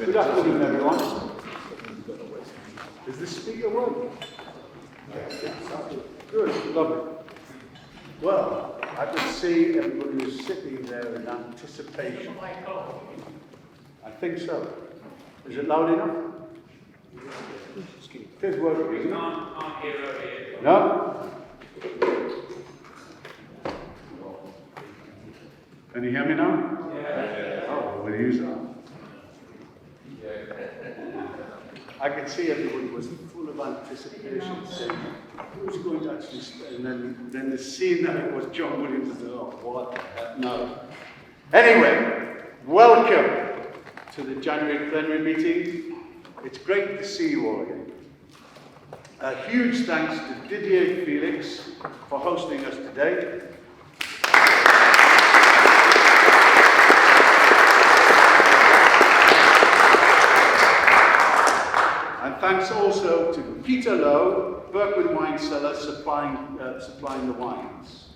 Good afternoon, everyone. Is the speaker working? Good, lovely. Well, I could see everybody was sitting there in anticipation. I think so. Is it loud enough? It is working, isn't it? Can't hear over here. No? Can you hear me now? Yeah. Oh, we'll use that. I could see everybody was full of anticipation, saying, who's going to actually stay? And then the scene that it was John Williams, and oh, what the heck, no. Anyway, welcome to the January plenary meeting. It's great to see you all again. A huge thanks to Didier Felix for hosting us today. And thanks also to Peter Lowe, Berkman Wine Cellar, supplying the wines.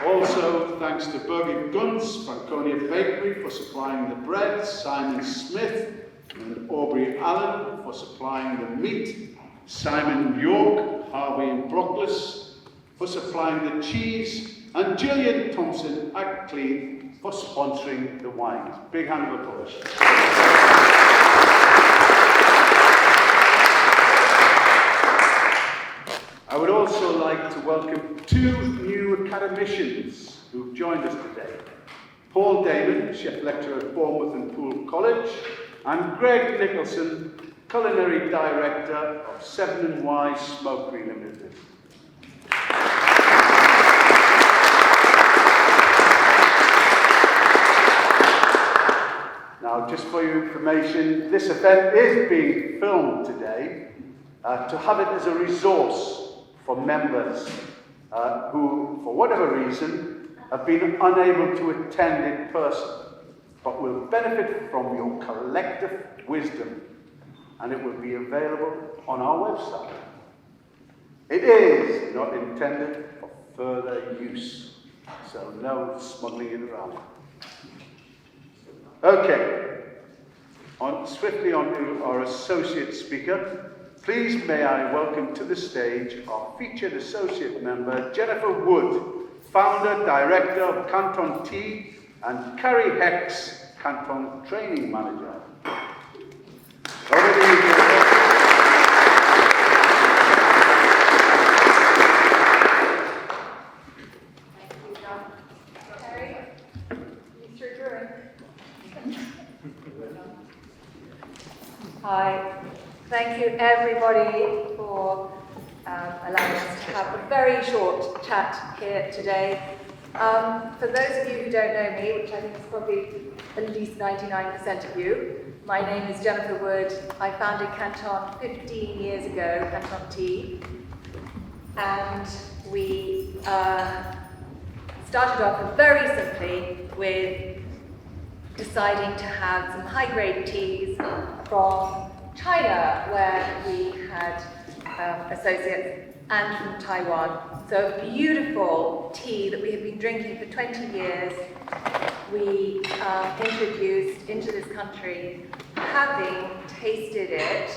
Also, thanks to Birgit Gunz, Franconia Bakery, for supplying the bread, Simon Smith and Aubrey Allen for supplying the meat, Simon York, Harvey and Brockles for supplying the cheese, and Gillian Thompson at Clean for sponsoring the wines. Big hand of applause. I would also like to welcome two new academicians who've joined us today. Paul Damon, Chef Lecturer at Bournemouth and Poole College, and Greg Nicholson, Culinary Director of 7&Y Smokery Limited. Now, just for your information, this event is being filmed today to have it as a resource for members who, for whatever reason, have been unable to attend in person, but will benefit from your collective wisdom, and it will be available on our website. It is not intended for further use, so no smuggling it around. Okay, swiftly on to our associate speaker. Please may I welcome to the stage our featured associate member, Jennifer Wood, founder, director of Canton Tea, and Carri Hex, Canton training manager. Over to you, Jennifer. Hi, thank you everybody for allowing us to have a very short chat here today. For those of you who don't know me, which I think is probably at least 99% of you, my name is Jennifer Wood. I founded Canton 15 years ago, Canton Tea, and we started off very simply with deciding to have some high-grade teas from China, where we had associates, and from Taiwan. So a beautiful tea that we have been drinking for 20 years, we introduced into this country, having tasted it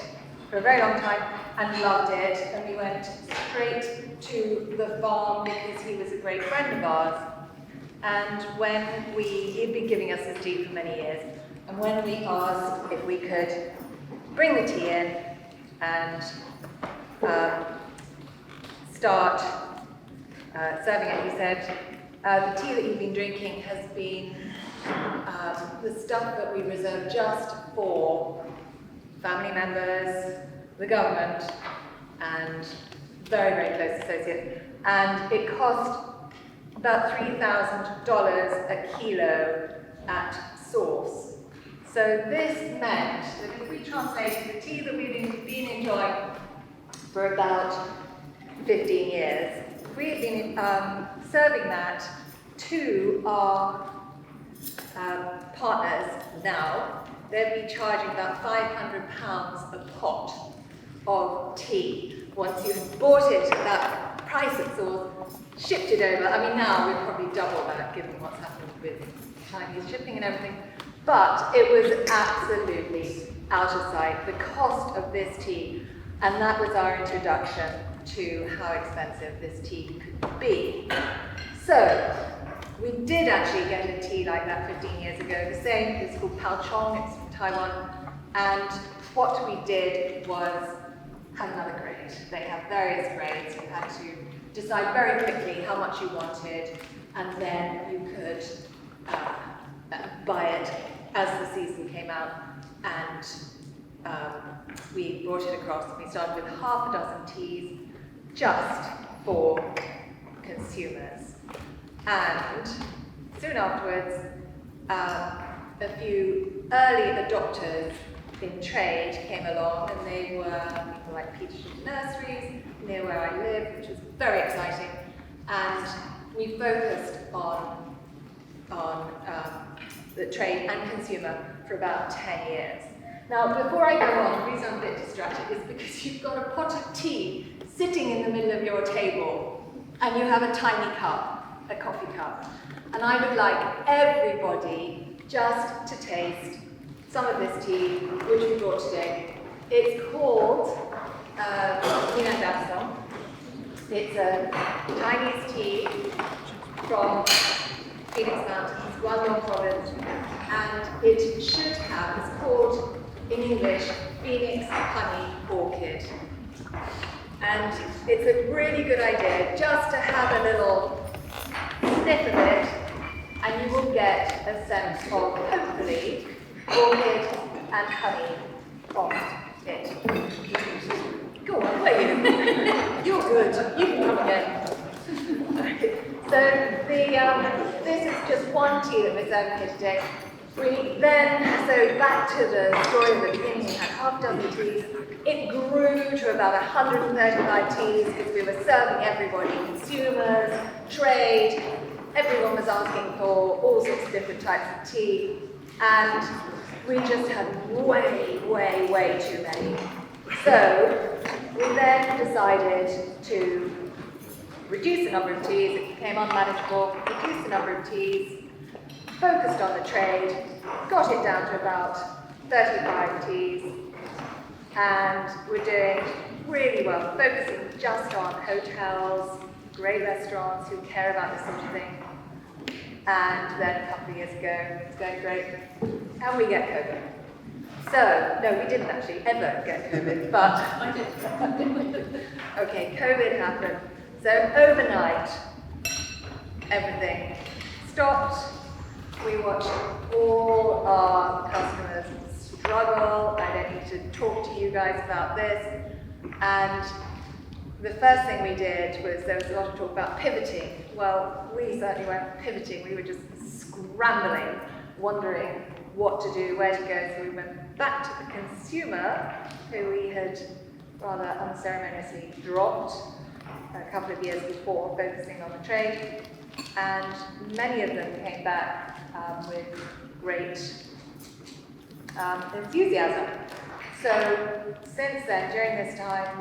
for a very long time and loved it, and we went straight to the farm because he was a great friend of ours. And when he'd been giving us his tea for many years, and when we asked if we could bring the tea in and start serving it, he said, the tea that you've been drinking has been the stuff that we reserve just for family members, the government, and very, very close associates. And it cost about $3,000 a kilo at source. So this meant that if we translated the tea that we've been enjoying for about 15 years, we have been serving that to our partners now, they'd be charging about £500 a pot of tea. Once you've bought it at that price at source, shipped it over. I mean, now we'd probably double that given what's happened with Chinese shipping and everything. But it was absolutely out of sight, the cost of this tea. And that was our introduction to how expensive this tea could be. So, we did actually get a tea like that 15 years ago. The same, it's called Palchong, it's from Taiwan. And what we did was have another grade. They have various grades. You had to decide very quickly how much you wanted, and then you could buy it as the season came out. And we brought it across. We started with half a dozen teas just for consumers. And soon afterwards, a few early adopters in trade came along, and they were people like Peter Street Nurseries, near where I live, which was very exciting. And we focused on the trade and consumer for about 10 years. Now, before I go on, the reason I'm a bit distracted is because you've got a pot of tea sitting in the middle of your table, and you have a tiny cup, a coffee cup. And I would like everybody just to taste some of this tea, which we brought today. It's called Helena Houghton. It's a Chinese tea from Phoenix Mountains, Guangdong Province, and it should have, it's called in English, Phoenix Honey Orchid. And it's a really good idea just to have a little sniff of it, and you will get a sense of, hopefully, orchid and honey from it. Go on, will you? You're good. You can come again. So this is just one tea that we're serving here today. So back to the story of the beginning, we had half a dozen teas. It grew to about 135 teas because we were serving everybody, consumers, trade. Everyone was asking for all sorts of different types of tea. And we just had way too many. So we then decided to reduce the number of teas. It became unmanageable, reduced the number of teas, focused on the trade, got it down to about 35 teas, and we're doing really well, focusing just on hotels, great restaurants who care about this sort of thing. And then a couple of years ago, it's going great, and we get COVID. So, no, we didn't actually ever get COVID, but I did. Okay, COVID happened. So overnight, everything stopped. We watched all our customers struggle. I don't need to talk to you guys about this. And the first thing we did was, there was a lot of talk about pivoting. Well, we certainly weren't pivoting. We were just scrambling, wondering what to do, where to go. So we went back to the consumer, who we had rather unceremoniously dropped a couple of years before, focusing on the trade. And many of them came back with great enthusiasm. So since then, during this time,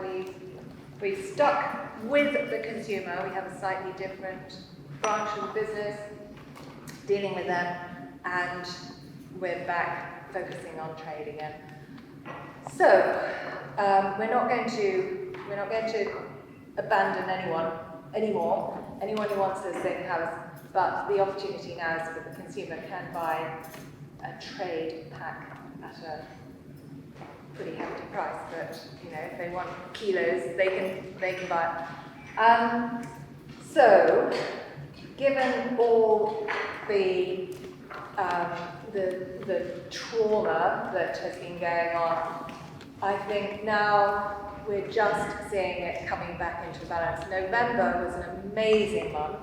we've stuck with the consumer. We have a slightly different branch of the business, dealing with them, and we're back focusing on trade again. So we're not going to abandon anyone anymore. Anyone who wants to stay in the house, but the opportunity now is that the consumer can buy a trade pack at a pretty hefty price. But if they want kilos, they can buy it. So, given all the trauma that has been going on, I think now we're just seeing it coming back into balance. November was an amazing month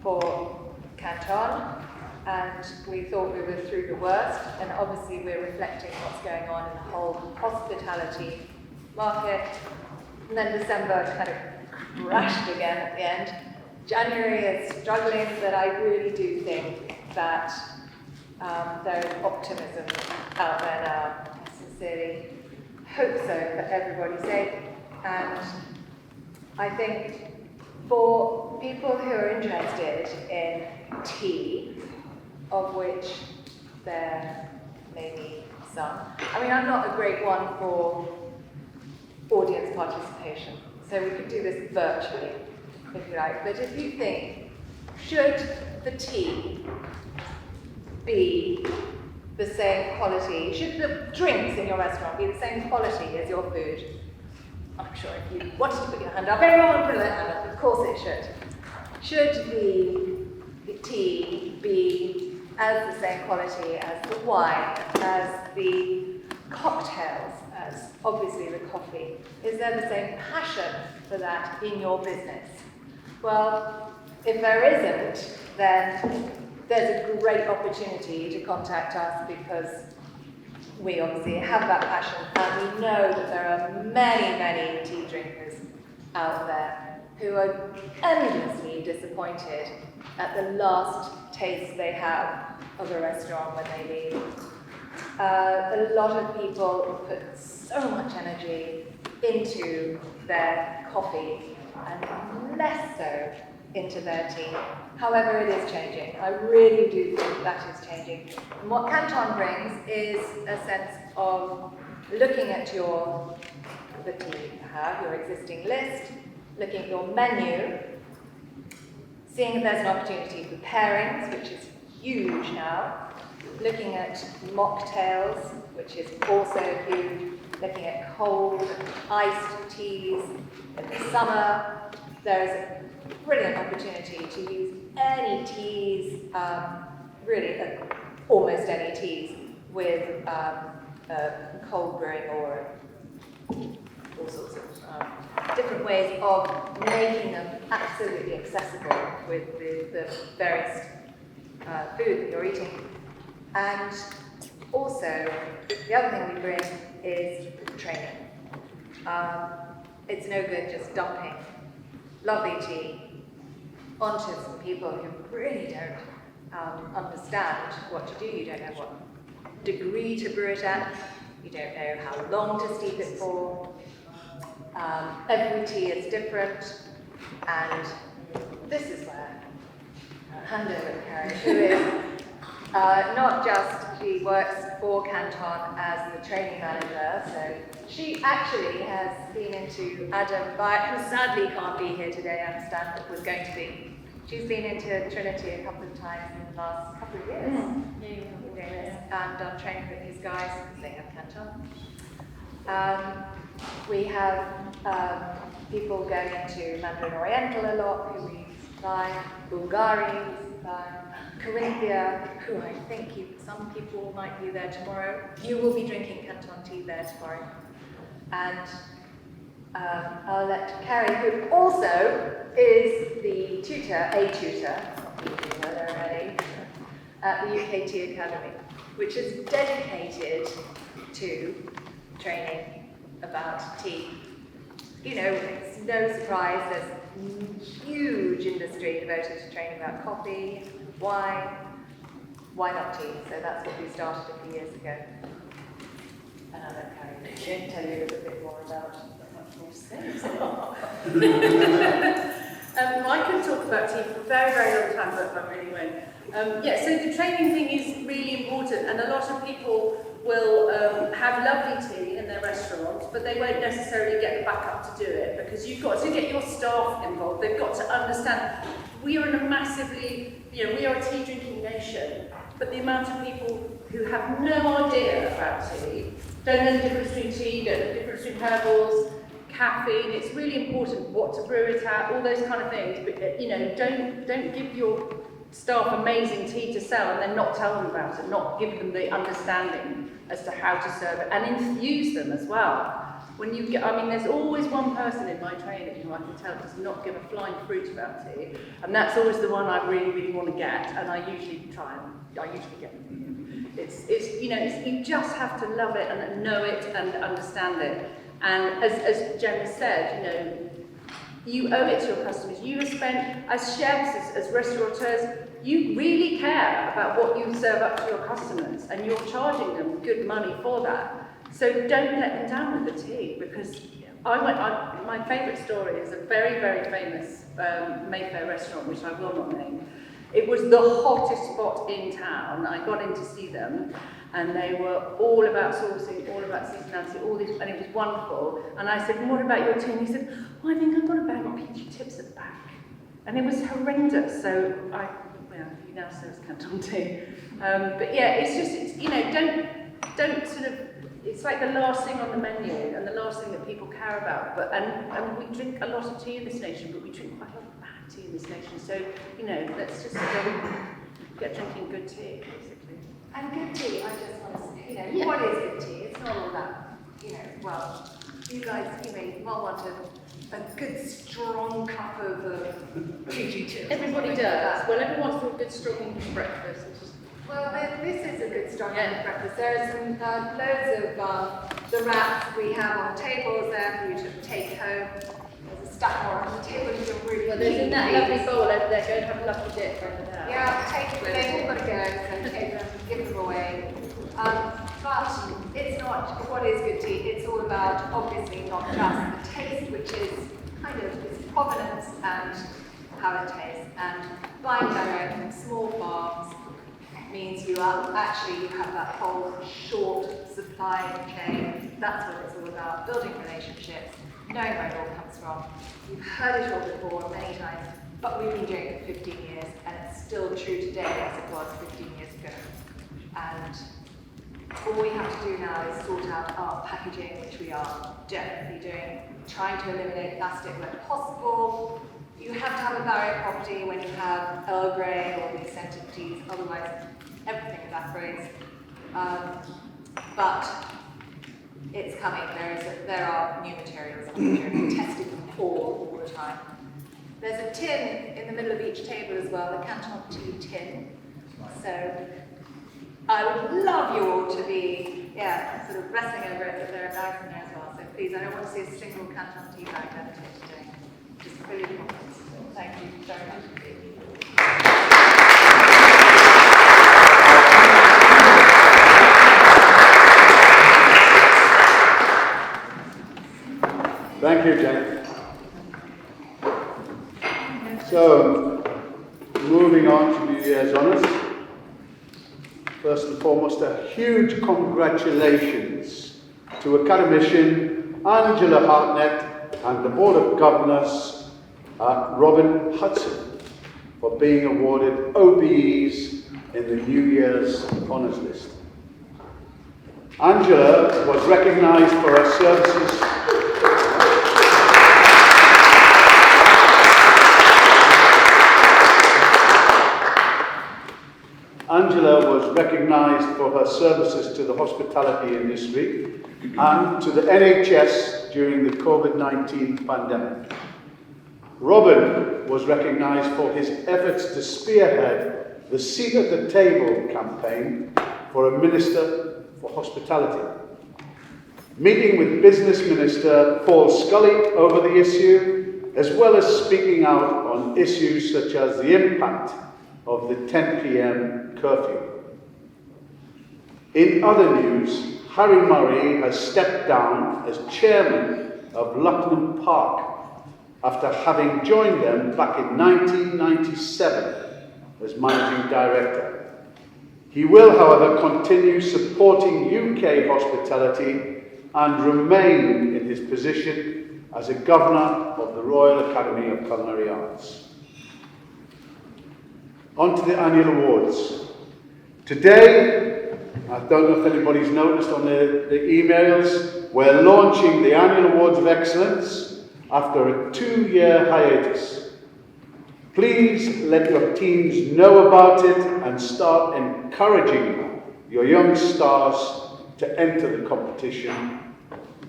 for Canton, and we thought we were through the worst, and obviously we're reflecting what's going on in the whole hospitality market. And then December kind of crashed again at the end. January is struggling, but I really do think that there is optimism out there now. I sincerely hope so, for everybody's sake. And I think for people who are interested in tea, of which there may be some. I mean, I'm not a great one for audience participation, so we could do this virtually, if you like. But if you think, should the tea be the same quality, should the drinks in your restaurant be the same quality as your food? I'm sure if you wanted to put your hand up, everyone would put their hand up, of course it should. Should the tea be as the same quality as the wine, as the cocktails, as obviously the coffee? Is there the same passion for that in your business? Well, if there isn't, then there's a great opportunity to contact us, because we obviously have that passion, and we know that there are many, many tea drinkers out there who are endlessly disappointed at the last taste they have of a restaurant when they leave. A lot of people put so much energy into their coffee and less so into their tea. However, it is changing. I really do think that is changing. And what Canton brings is a sense of looking at the tea you have, your existing list, looking at your menu, seeing if there's an opportunity for pairings, which is huge now, looking at mocktails, which is also huge, looking at cold, iced teas in the summer. There is a brilliant opportunity to use any teas, really almost any teas, with cold brewing or all sorts of different ways of making them absolutely accessible with the various food that you're eating. And also, the other thing we bring is training. It's no good just dumping lovely tea onto some people who really don't understand what to do. You don't know what degree to brew it at. You don't know how long to steep it for. Every tea is different, and this is where I'll hand over to Carri, who is not just, she works for Canton as the training manager, so she actually has been into Adam, who sadly can't be here today, I understand, but was going to be. She's been into Trinity a couple of times in the last couple of years, and done training with these guys, because they have Canton. We have people going into Mandarin Oriental a lot, who we supply, Bulgari, we supply, Corinthia, who I think some people might be there tomorrow. You will be drinking Canton tea there tomorrow. And I'll let Carri, who also is the tutor, at the UK Tea Academy, which is dedicated to training about tea. You know, it's no surprise there's a huge industry devoted to training about coffee, wine, why not tea? So that's what we started a few years ago. And I'll let Carri tell you a little bit more about much more space. I could talk about tea for a very, very long time, but I really won't. So the training thing is really important, and a lot of people will have lovely tea in their restaurants, but they won't necessarily get the backup to do it, because you've got to get your staff involved. They've got to understand we are in a massively, we are a tea drinking nation, but the amount of people who have no idea about tea, don't know the difference between tea, don't know the difference between herbals, caffeine, it's really important what to brew it at, all those kind of things, but don't give your staff amazing tea to sell and then not tell them about it, not give them the understanding as to how to serve it, and infuse them as well. When you get, there's always one person in my training who I can tell does not give a flying fruit about tea, and that's always the one I really, really want to get, and I usually get them. It's you just have to love it and know it and understand it. And as Jen said, you owe it to your customers. You have spent, as chefs, as restaurateurs, you really care about what you serve up to your customers, and you're charging them good money for that. So don't let them down with the tea, because my favourite story is a very, very famous Mayfair restaurant, which I will not name. It was the hottest spot in town. I got in to see them, and they were all about sourcing, all about seasonality, all this, and it was wonderful. And I said, what about your tea? And he said, oh, I think I've got a bag of peachy tips at the back. And it was horrendous, so he now serves Canton tea. But yeah, it's you know, don't sort of, it's like the last thing on the menu and the last thing that people care about. But and we drink a lot of tea in this nation, but we drink quite a lot of bad tea in this nation. So, you know, let's just get drinking good tea, basically. And good tea, I just want to say, you know, what is good tea? It's not all that, you know, well, you guys, you may well want a good strong cup of peachy tips. Everybody does. Well, everyone wants a good strong English breakfast. Well, this is a good strong English breakfast. There are some loads of the wraps we have on tables there for you to take home. There's a stack more on the table. You can really. Well, there's in that lovely bowl over there. Go and have a lovely dip over there. Yeah, they've all got to go. So take them, give them away. But it's not what is good tea. It's all about obviously not just the taste, which is kind of its provenance and how it tastes. And buying direct from small farms means you have that whole short supply chain. That's what it's all about, building relationships, knowing where it all comes from. You've heard it all before many times, but we've been doing it for 15 years, and it's still true today as it was 15 years ago. And all we have to do now is sort out our packaging, which we are definitely doing, trying to eliminate plastic where possible. You have to have a barrier property when you have Earl Grey or these scented teas, otherwise everything evaporates. But it's coming. There are new materials and we're testing them all the time. There's a tin in the middle of each table as well, the Canton tea tin. So I would love you all to be, sort of wrestling over it, but there are bags in there as well. So please, I don't want to see a single Canton tea bag left here today. Just fill your pockets. Thank you very much indeed. Thank you, Janet. So, moving on to New Year's honours. First and foremost, a huge congratulations to Academician Angela Hartnett and the Board of Governors, Robin Hudson, for being awarded OBEs in the New Year's honours list. Angela was recognised for her services to the hospitality industry and to the NHS during the COVID-19 pandemic. Robin was recognised for his efforts to spearhead the Seat at the Table campaign for a Minister for Hospitality. Meeting with Business Minister Paul Scully over the issue, as well as speaking out on issues such as the impact of the 10 p.m. curfew. In other news, Harry Murray has stepped down as chairman of Lucknow Park after having joined them back in 1997 as managing director. He will, however, continue supporting UK hospitality and remain in his position as a governor of the Royal Academy of Culinary Arts. On to the annual awards. Today, I don't know if anybody's noticed on the emails, we're launching the Annual Awards of Excellence after a 2-year hiatus. Please let your teams know about it and start encouraging your young stars to enter the competition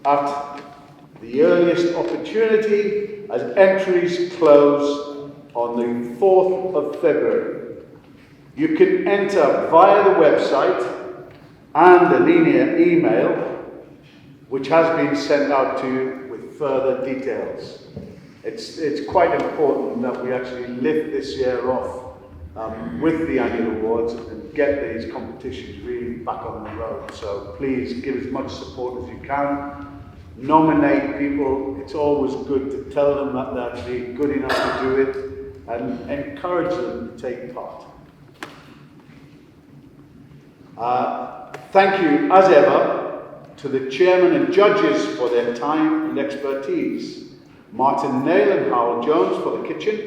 at the earliest opportunity, as entries close on the 4th of February. You can enter via the website and a linear email, which has been sent out to you with further details. It's quite important that we actually lift this year off with the annual awards and get these competitions really back on the road. So please give as much support as you can. nominate people, it's always good to tell them that they're good enough to do it and encourage them to take part. Thank you, as ever, to the chairman and judges for their time and expertise. Martin Nail and Howell Jones for the kitchen,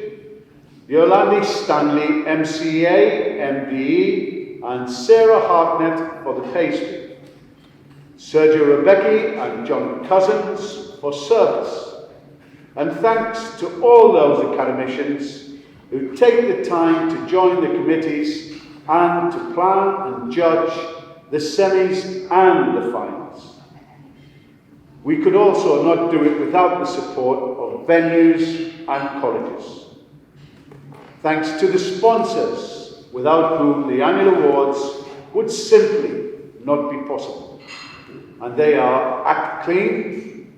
Yolandi Stanley, MCA, MBE, and Sarah Hartnett for the pastry. Sergio Rebecki and John Cousins for service. And thanks to all those academicians who take the time to join the committees and to plan and judge the semis and the finals. We could also not do it without the support of venues and colleges. Thanks to the sponsors, without whom the annual awards would simply not be possible. And they are Act Clean,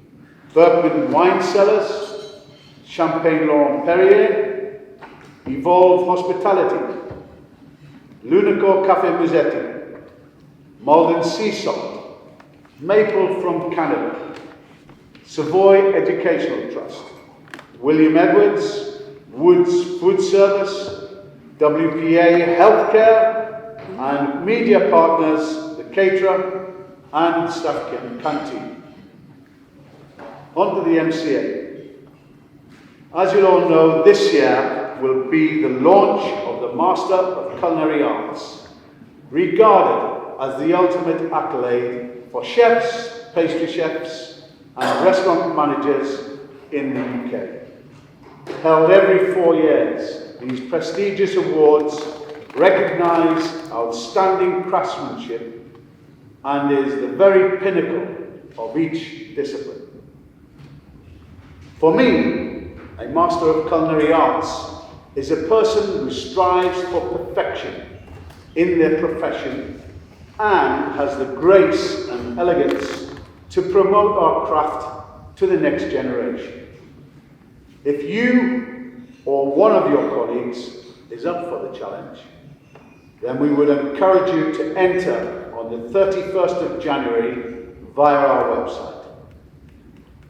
Berkman Wine Cellars, Champagne Laurent Perrier, Evolve Hospitality, Lunacore Cafe Musetti, Malden Sea Salt, Maple from Canada, Savoy Educational Trust, William Edwards, Woods Food Service, WPA Healthcare, and media partners, the caterer and staff canteen. On to the MCA. As you all know, this year will be the launch of the Master of Culinary Arts, regarded as the ultimate accolade for chefs, pastry chefs, and restaurant managers in the UK. Held every 4 years, these prestigious awards recognise outstanding craftsmanship and is the very pinnacle of each discipline. For me, a Master of Culinary Arts is a person who strives for perfection in their profession and has the grace and elegance to promote our craft to the next generation. If you or one of your colleagues is up for the challenge, then we would encourage you to enter on the 31st of January via our website.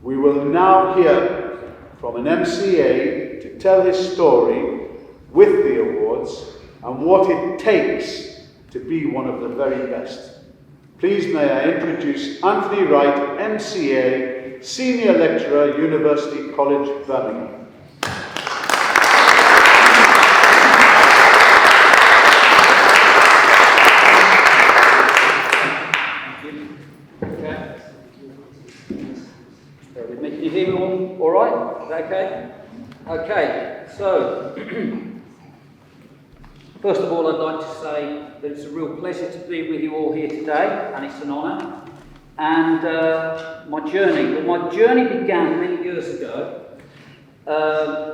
We will now hear from an MCA to tell his story with the awards and what it takes to be one of the very best. Please may I introduce Anthony Wright, MCA, Senior Lecturer, University College, Birmingham. Can you hear me all right? Is that okay? Okay, so first of all, I'd like to say that it's a real pleasure to be with you all here today, and it's an honour. And my journey began many years ago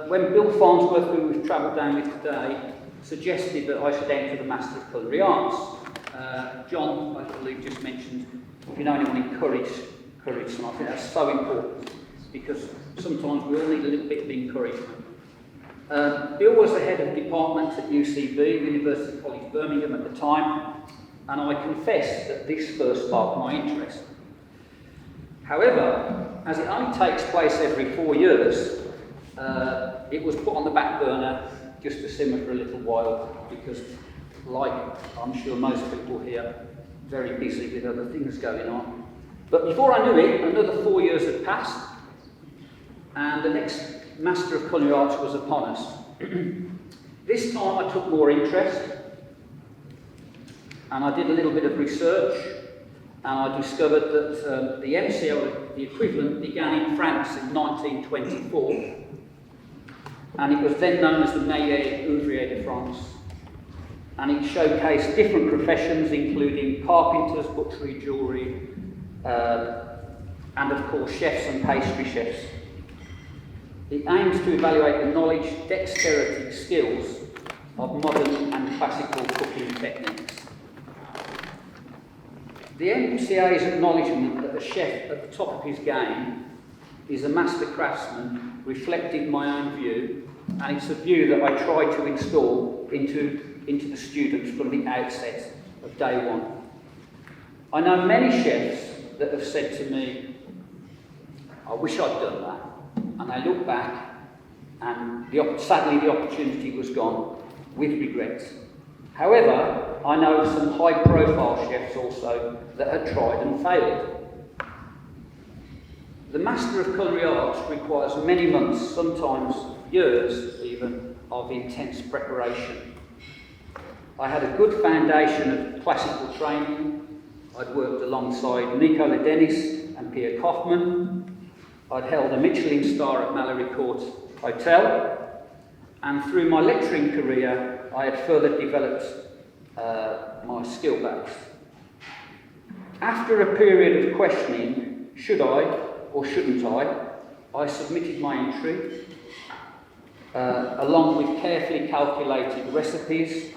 when Bill Farnsworth, who we've travelled down with today, suggested that I should enter the Master of Culinary Arts. John, I believe, just mentioned you can only encourage, and I think that's so important because sometimes we all need a little bit of encouragement. Bill was the head of department at UCB, University College Birmingham at the time, and I confess that this first sparked my interest. However, as it only takes place every 4 years, it was put on the back burner just to simmer for a little while because, like I'm sure most people here, very busy with other things going on. But before I knew it, another 4 years had passed, and the next Master of Culinary Arts was upon us. This time I took more interest, and I did a little bit of research, and I discovered that the MCA, the equivalent, began in France in 1924, and it was then known as the Meilleur Ouvrier de France, and it showcased different professions, including carpenters, butchery, jewellery, and of course chefs and pastry chefs. It aims to evaluate the knowledge, dexterity, skills of modern and classical cooking techniques. The MCA's acknowledgement that a chef at the top of his game is a master craftsman reflected my own view, and it's a view that I try to install into the students from the outset of day one. I know many chefs that have said to me, I wish I'd done that. And I look back, and sadly the opportunity was gone, with regrets. However, I know some high-profile chefs also that had tried and failed. The Master of Culinary Arts requires many months, sometimes years even, of intense preparation. I had a good foundation of classical training. I'd worked alongside Nicola Dennis and Pierre Kaufman. I'd held a Michelin star at Mallory Court Hotel. And through my lecturing career, I had further developed my skill base. After a period of questioning, should I or shouldn't I submitted my entry, along with carefully calculated recipes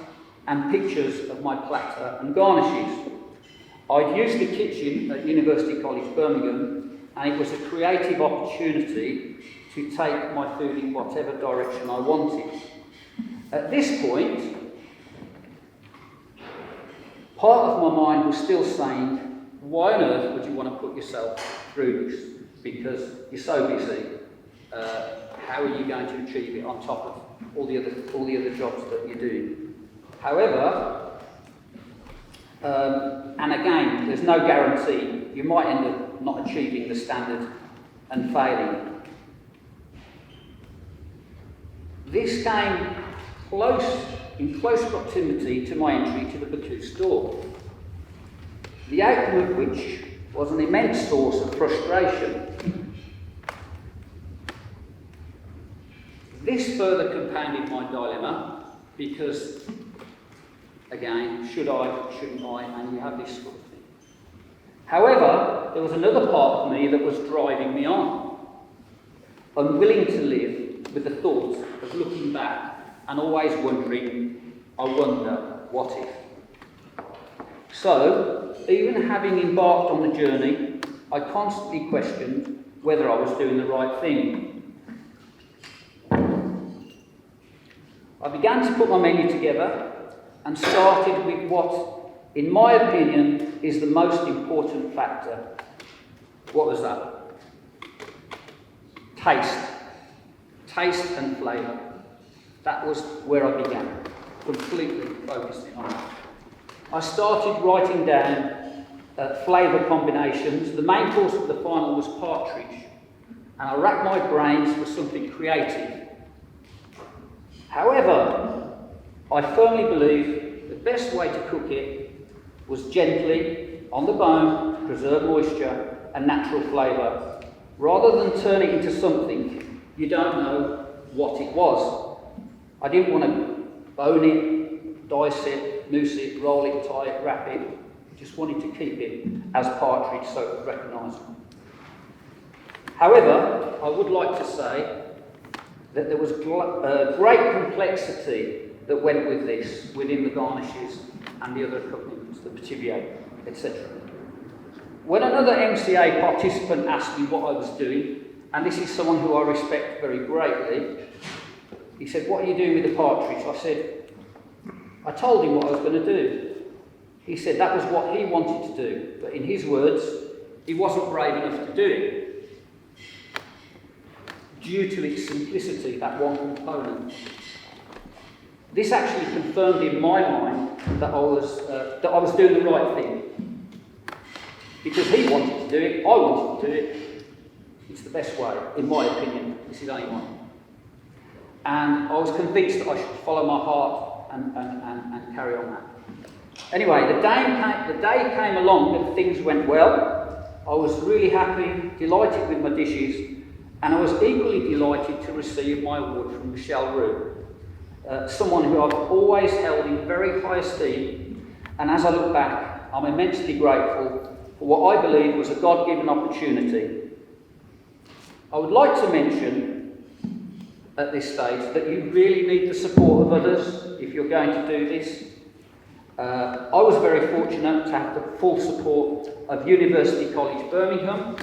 and pictures of my platter and garnishes. I'd used the kitchen at University College Birmingham, and it was a creative opportunity to take my food in whatever direction I wanted. At this point, part of my mind was still saying, why on earth would you want to put yourself through this? Because you're so busy. How are you going to achieve it on top of all the other jobs that you're doing? However, and again, there's no guarantee. You might end up not achieving the standard and failing. This came in close proximity to my entry to the Bacchus door, the outcome of which was an immense source of frustration. This further compounded my dilemma because, again, should I, shouldn't I, and you have this sort of thing. However, there was another part of me that was driving me on, unwilling to live with the thought of looking back and always wondering, I wonder, what if? So, even having embarked on the journey, I constantly questioned whether I was doing the right thing. I began to put my menu together and started with what, in my opinion, is the most important factor. What was that? Taste. Taste and flavour. That was where I began, completely focusing on that. I started writing down flavour combinations. The main course of the final was partridge, and I racked my brains for something creative. However, I firmly believe the best way to cook it was gently, on the bone, preserve moisture and natural flavour, rather than turn it into something you don't know what it was. I didn't want to bone it, dice it, mousse it, roll it, tie it, wrap it. I just wanted to keep it as partridge so it was recognisable. However, I would like to say that there was great complexity that went with this, within the garnishes and the other accompaniments, the petivier, etc. When another MCA participant asked me what I was doing, and this is someone who I respect very greatly, he said, "What are you doing with the partridge?" I told him what I was going to do. He said that was what he wanted to do, but in his words, he wasn't brave enough to do it due to its simplicity, that one component. This actually confirmed in my mind that I was doing the right thing. Because he wanted to do it, I wanted to do it. It's the best way, in my opinion. This is only mine. And I was convinced that I should follow my heart and carry on that. Anyway, the day came along and things went well. I was really happy, delighted with my dishes, and I was equally delighted to receive my award from Michelle Roux, someone who I've always held in very high esteem, and as I look back, I'm immensely grateful for what I believe was a God-given opportunity. I would like to mention at this stage that you really need the support of others if you're going to do this. I was very fortunate to have the full support of University College Birmingham.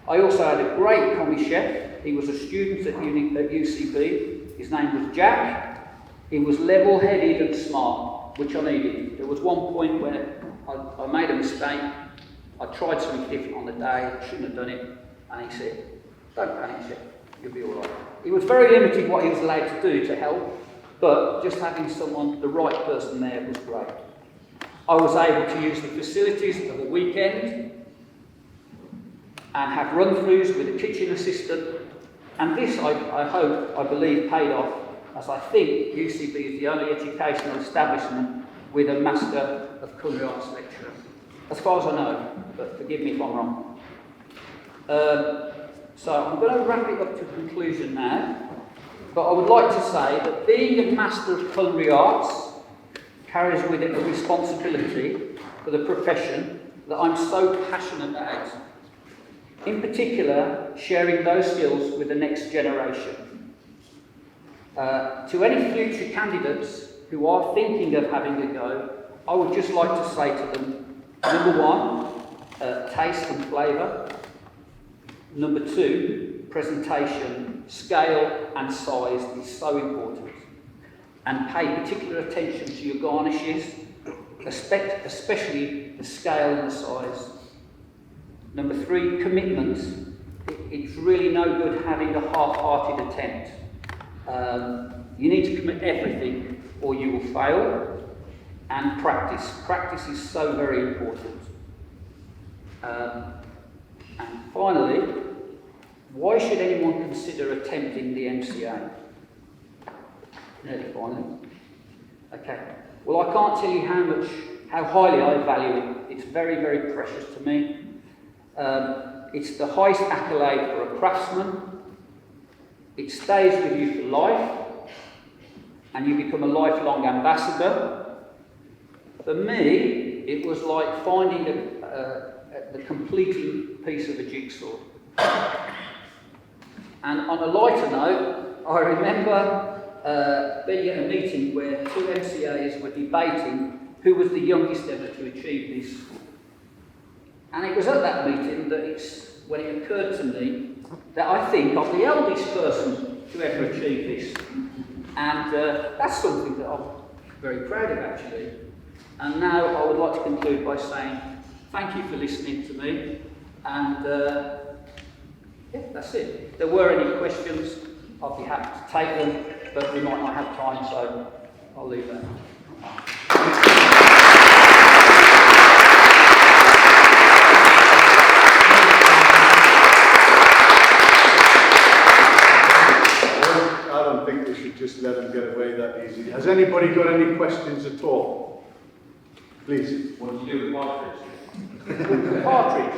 I also had a great commis chef. He was a student at UCB. His name was Jack. He was level-headed and smart, which I needed. There was one point where I made a mistake. I tried something different on the day. I shouldn't have done it. And he said, don't panic, Chef, you'll be all right. It was very limited what he was allowed to do to help, but just having someone, the right person there, was great. I was able to use the facilities of the weekend and have run-throughs with a kitchen assistant, and this, I believe, paid off, as I think UCB is the only educational establishment with a Master of Culinary Arts lecturer, as far as I know, but forgive me if I'm wrong. So I'm going to wrap it up to conclusion now, but I would like to say that being a Master of Culinary Arts carries with it a responsibility for the profession that I'm so passionate about. In particular, sharing those skills with the next generation. To any future candidates who are thinking of having a go, I would just like to say to them, number one, taste and flavour. Number two, presentation, scale and size is so important. And pay particular attention to your garnishes, especially the scale and the size. Number three, commitment. It's really no good having a half-hearted attempt. You need to commit everything or you will fail. And practice. Practice is so very important. And finally, why should anyone consider attempting the MCA? Nearly finally. Okay. Well, I can't tell you how highly I value it. It's very, very precious to me. It's the highest accolade for a craftsman. It stays with you for life, and you become a lifelong ambassador. For me, it was like finding the completing piece of a jigsaw. And on a lighter note, I remember being at a meeting where two MCAs were debating who was the youngest ever to achieve this. And it was at that meeting that when it occurred to me that I think I'm the eldest person to ever achieve this. And that's something that I'm very proud of, actually. And now I would like to conclude by saying thank you for listening to me. And yeah, that's it. If there were any questions, I'd be happy to take them, but we might not have time, so I'll leave that. I don't think we should just let them get away that easy. Has anybody got any questions at all? Please. What do you do with partridge? The partridge.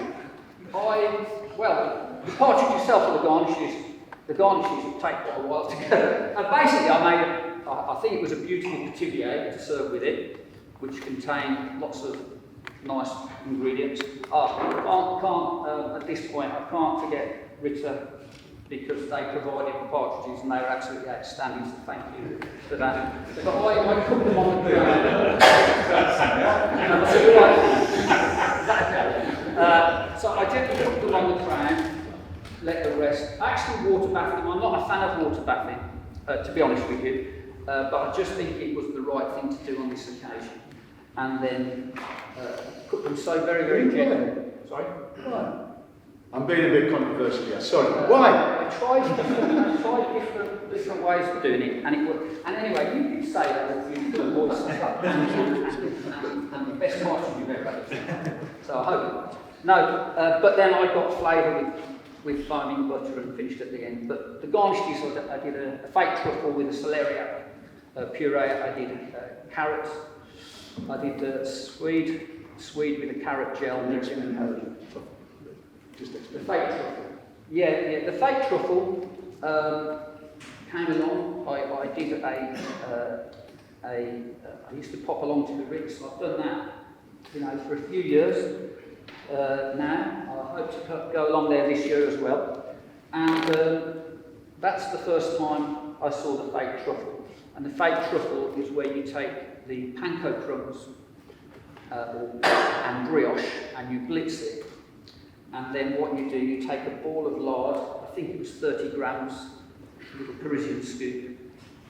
The partridge itself or the garnishes will take quite a while to go. Basically, I think it was a beautiful petivier to serve with it, which contained lots of nice ingredients. At this point, I can't forget Rita, because they provided the partridges and they were absolutely outstanding, so thank you for that. But I cooked them on the ground. So I gently cooked them on the crown, let the rest. I actually water bathed them. I'm not a fan of water bathing, to be honest with you, but I just think it was the right thing to do on this occasion. And then cook them so very, very gently. Sorry? Why? I'm being a bit controversial here. Sorry. Why? I tried different ways of doing it, and it worked. And anyway, you did say that was beautiful voice and the best partridge you've ever had. So I hope. No, but then I got flavour with foaming butter and finished at the end. But the garnishes, I did a fake truffle with a celery puree. I did carrots. I did Swede with a carrot gel mixed in the carrot. Just explain. The fake truffle. Yeah, the fake truffle came along. I did I used to pop along to the Ritz. I've done that, for a few years now. I hope to go along there this year as well. And that's the first time I saw the fake truffle. And the fake truffle is where you take the panko crumbs and brioche and you blitz it. And then what you do, you take a ball of lard, I think it was 30 grams, a little Parisian scoop,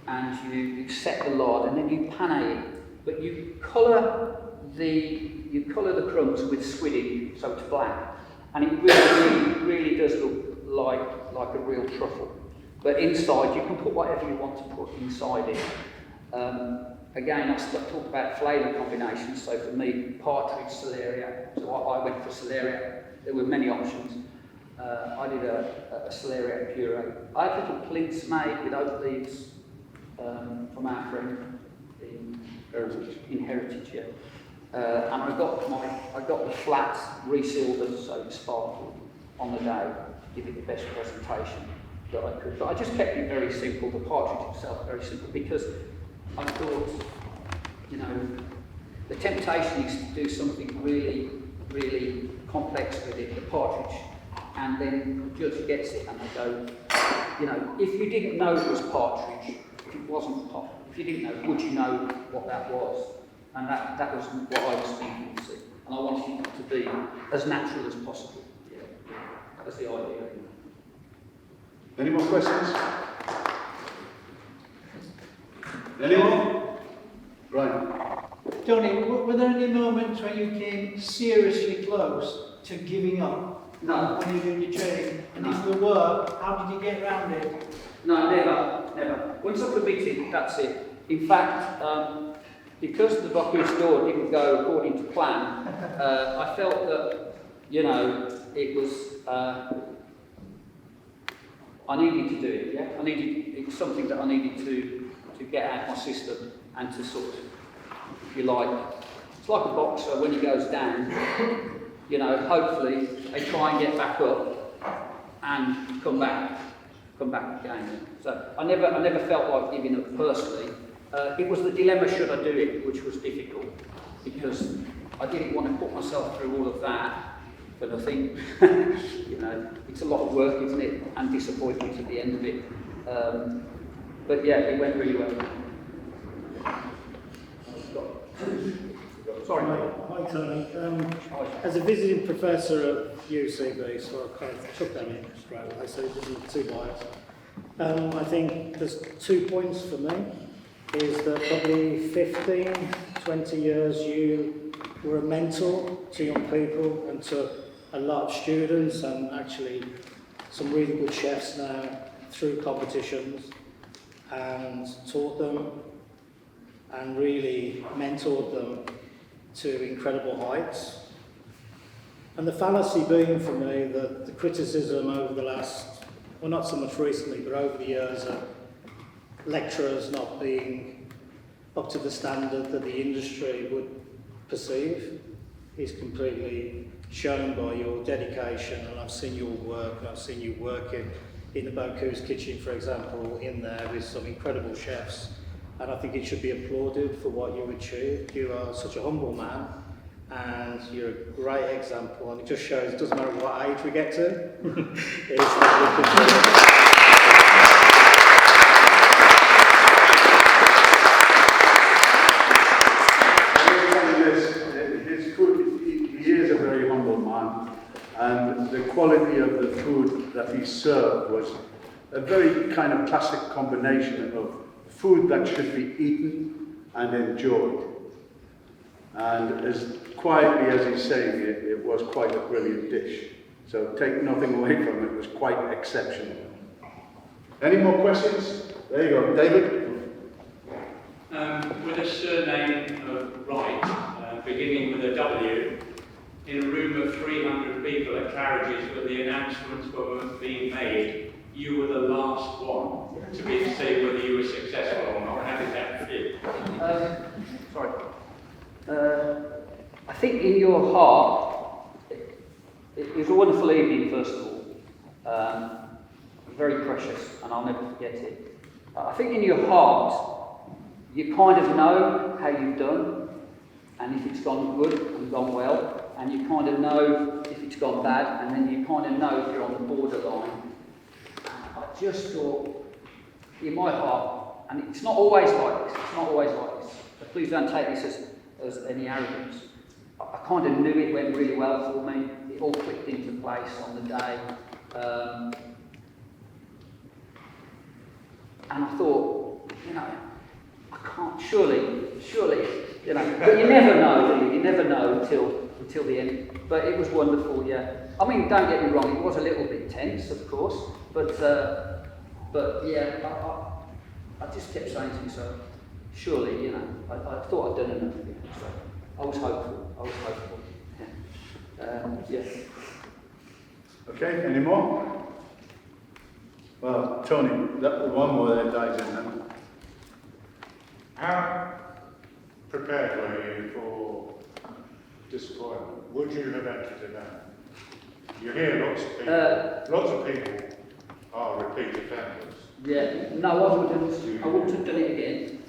and you set the lard and then you panne it. But you colour the crumbs with squidding, so it's black. and it really does look like a real truffle. But inside, you can put whatever you want to put inside it. Again, I talked about flavour combinations, so for me, partridge, celeriac, so I went for celeriac. There were many options. I did a celeriac puree. I had little plinths made with oak leaves from our friend in Heritage, yeah. And I got the flats resealed so it sparkled on the day, give it the best presentation that I could. But I just kept it very simple, the partridge itself very simple, because I thought, you know, the temptation is to do something really complex with it, the partridge, and then the judge gets it and they go, you know, if you didn't know it was partridge, if it wasn't partridge, if you didn't know, would you know what that was? And that was what I was thinking, you see. And I wanted it to be as natural as possible. Yeah. That was the idea. Any more questions? Anyone? Right. Tony, were there any moments when you came seriously close to giving up? No. When you were doing your training? And No. if there were, how did you get around it? No, never. Once I committed, that's it. In fact, because the Bocuse d'Or didn't go according to plan, I felt that, you know, it was, I needed to do it, yeah? It was something that I needed to get out of my system and to sort of, if you like, it's like a boxer when he goes down, you know, hopefully they try and get back up and come back again. So I never felt like giving up personally. It was the dilemma, should I do it, which was difficult, because I didn't want to put myself through all of that for nothing. You know, it's a lot of work, isn't it, and disappointment at the end of it. But yeah, it went really well. Sorry. Hi Tony. As a visiting professor at UCB, so I kind of took that in straight away, so it wasn't too biased. I think there's 2 points for me. Is that probably 15, 20 years you were a mentor to young people and to a lot of students, and actually some really good chefs now through competitions, and taught them and really mentored them to incredible heights. And the fallacy being for me that the criticism over the last, well not so much recently, but over the years of lecturers not being up to the standard that the industry would perceive is completely shown by your dedication, and I've seen your work, and I've seen you working in the Bocuse kitchen, for example, in there with some incredible chefs, and I think it should be applauded for what you achieved. You are such a humble man, and you're a great example, and it just shows it doesn't matter what age we get to. It's that we can He is a very humble man, and the quality of the food that he served was a very kind of classic combination of food that should be eaten and enjoyed. And as quietly as he's saying it, it was quite a brilliant dish. So take nothing away from it, it was quite exceptional. Any more questions? There you go, David. With a surname of Wright, beginning with a W, in a room of 300 people at Carriages where the announcements were being made, you were the last one to be to say whether you were successful or not. How did that feel? I think in your heart, it was a wonderful evening, first of all. Very precious, and I'll never forget it. I think in your heart, you kind of know how you've done, and if it's gone good and gone well, and you kind of know if it's gone bad, and then you kind of know if you're on the borderline. I just thought, in my heart, and it's not always like this, so please don't take this as any arrogance. I kind of knew it went really well for me. It all clicked into place on the day. And I thought, you know, I can't, surely, you know, but you never know, do you? You never know until until the end. But it was wonderful, yeah. I mean, don't get me wrong, it was a little bit tense, of course, but yeah, I just kept saying to myself, surely, you know, I thought I'd done enough, you know, so I was hopeful. Yeah. Okay, any more? Well, Tony, one more that dies in then. How prepared were you for disappointment? Would you have entered in that? You hear lots of people are repeat offenders. Yeah, no, I wouldn't have done it again.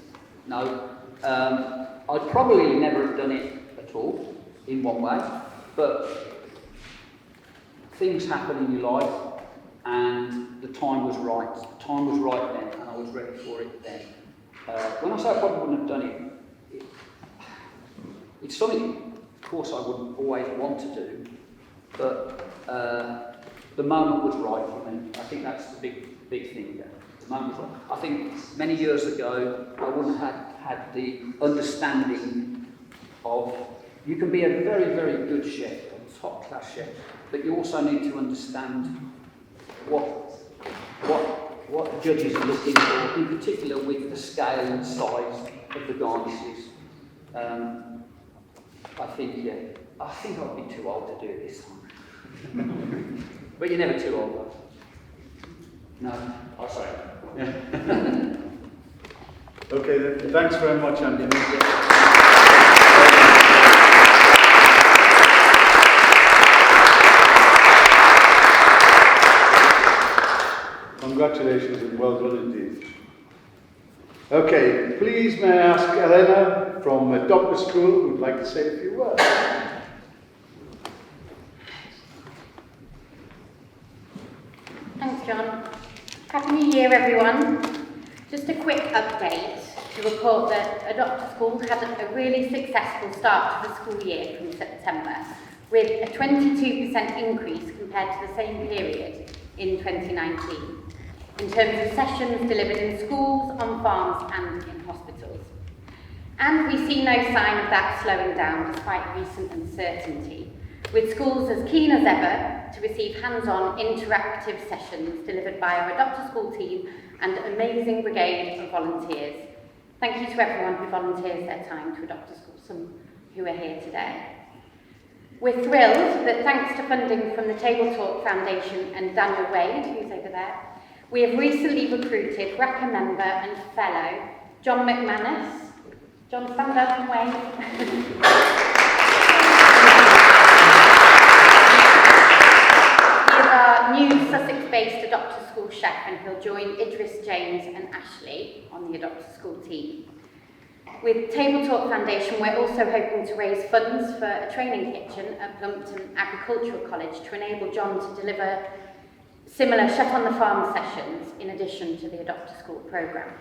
No. I'd probably never have done it at all, in one way, but things happen in your life, and the time was right. The time was right then, and I was ready for it then. When I say I probably wouldn't have done it, it's something, of course, I wouldn't always want to do, but the moment was right for me. I think that's the big thing there. The moment was right. I think many years ago, I wouldn't have had the understanding of, you can be a very, very good chef, a top-class chef, but you also need to understand what the judges are looking for, in particular with the scale and size of the garnishes. I think I'd be too old to do it this time. But you're never too old, though. No, I'll say. Okay, then, thanks very much, Andy. Congratulations and well done indeed. Okay, please may I ask Helena from Doctor School who would like to say a few words. Thanks, John. Happy New Year, everyone. Just a quick update to report that a Doctor School had a really successful start to the school year from September, with a 22% increase compared to the same period in 2019, in terms of sessions delivered in schools, on farms and in hospitals. And we see no sign of that slowing down despite recent uncertainty, with schools as keen as ever to receive hands-on interactive sessions delivered by our Doctor School team and amazing brigade of volunteers. Thank you to everyone who volunteers their time to a Doctor School, some who are here today. We're thrilled that thanks to funding from the Table Talk Foundation and Daniel Wade, who's over there, we have recently recruited RACA member and fellow John McManus. John, stand up and wave. He is our new Sussex-based Adopter School chef, and he'll join Idris, James and Ashley on the Adopter School team. With Table Talk Foundation, we're also hoping to raise funds for a training kitchen at Plumpton Agricultural College to enable John to deliver similar Chef on the Farm sessions in addition to the Adopter School programme.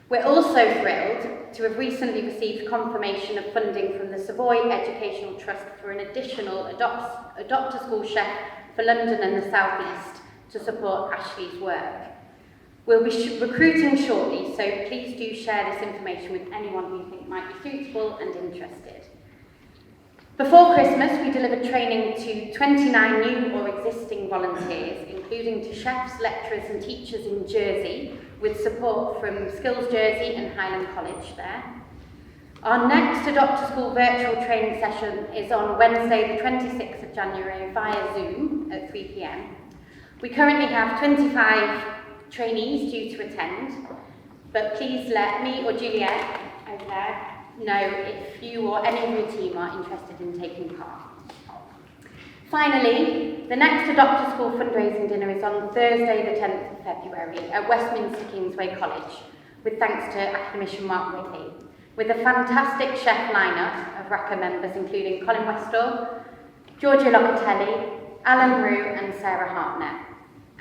We're also thrilled to have recently received confirmation of funding from the Savoy Educational Trust for an additional Adopter School chef for London and the South East to support Ashley's work. We'll be recruiting shortly, so please do share this information with anyone who you think might be suitable and interested. Before Christmas, we delivered training to 29 new or existing volunteers, including to chefs, lecturers and teachers in Jersey, with support from Skills Jersey and Highland College there. Our next Adopter School virtual training session is on Wednesday the 26th of January via Zoom at 3 p.m. We currently have 25 trainees due to attend, but please let me or Juliet over there know if you or any of your team are interested in taking part. Finally, the next Adopter School fundraising dinner is on Thursday the 10th of February at Westminster Kingsway College, with thanks to academician Mark Whitty, with a fantastic chef lineup of RACA members including Colin Westall, Giorgio Locatelli, Alan Rue and Sarah Hartnett.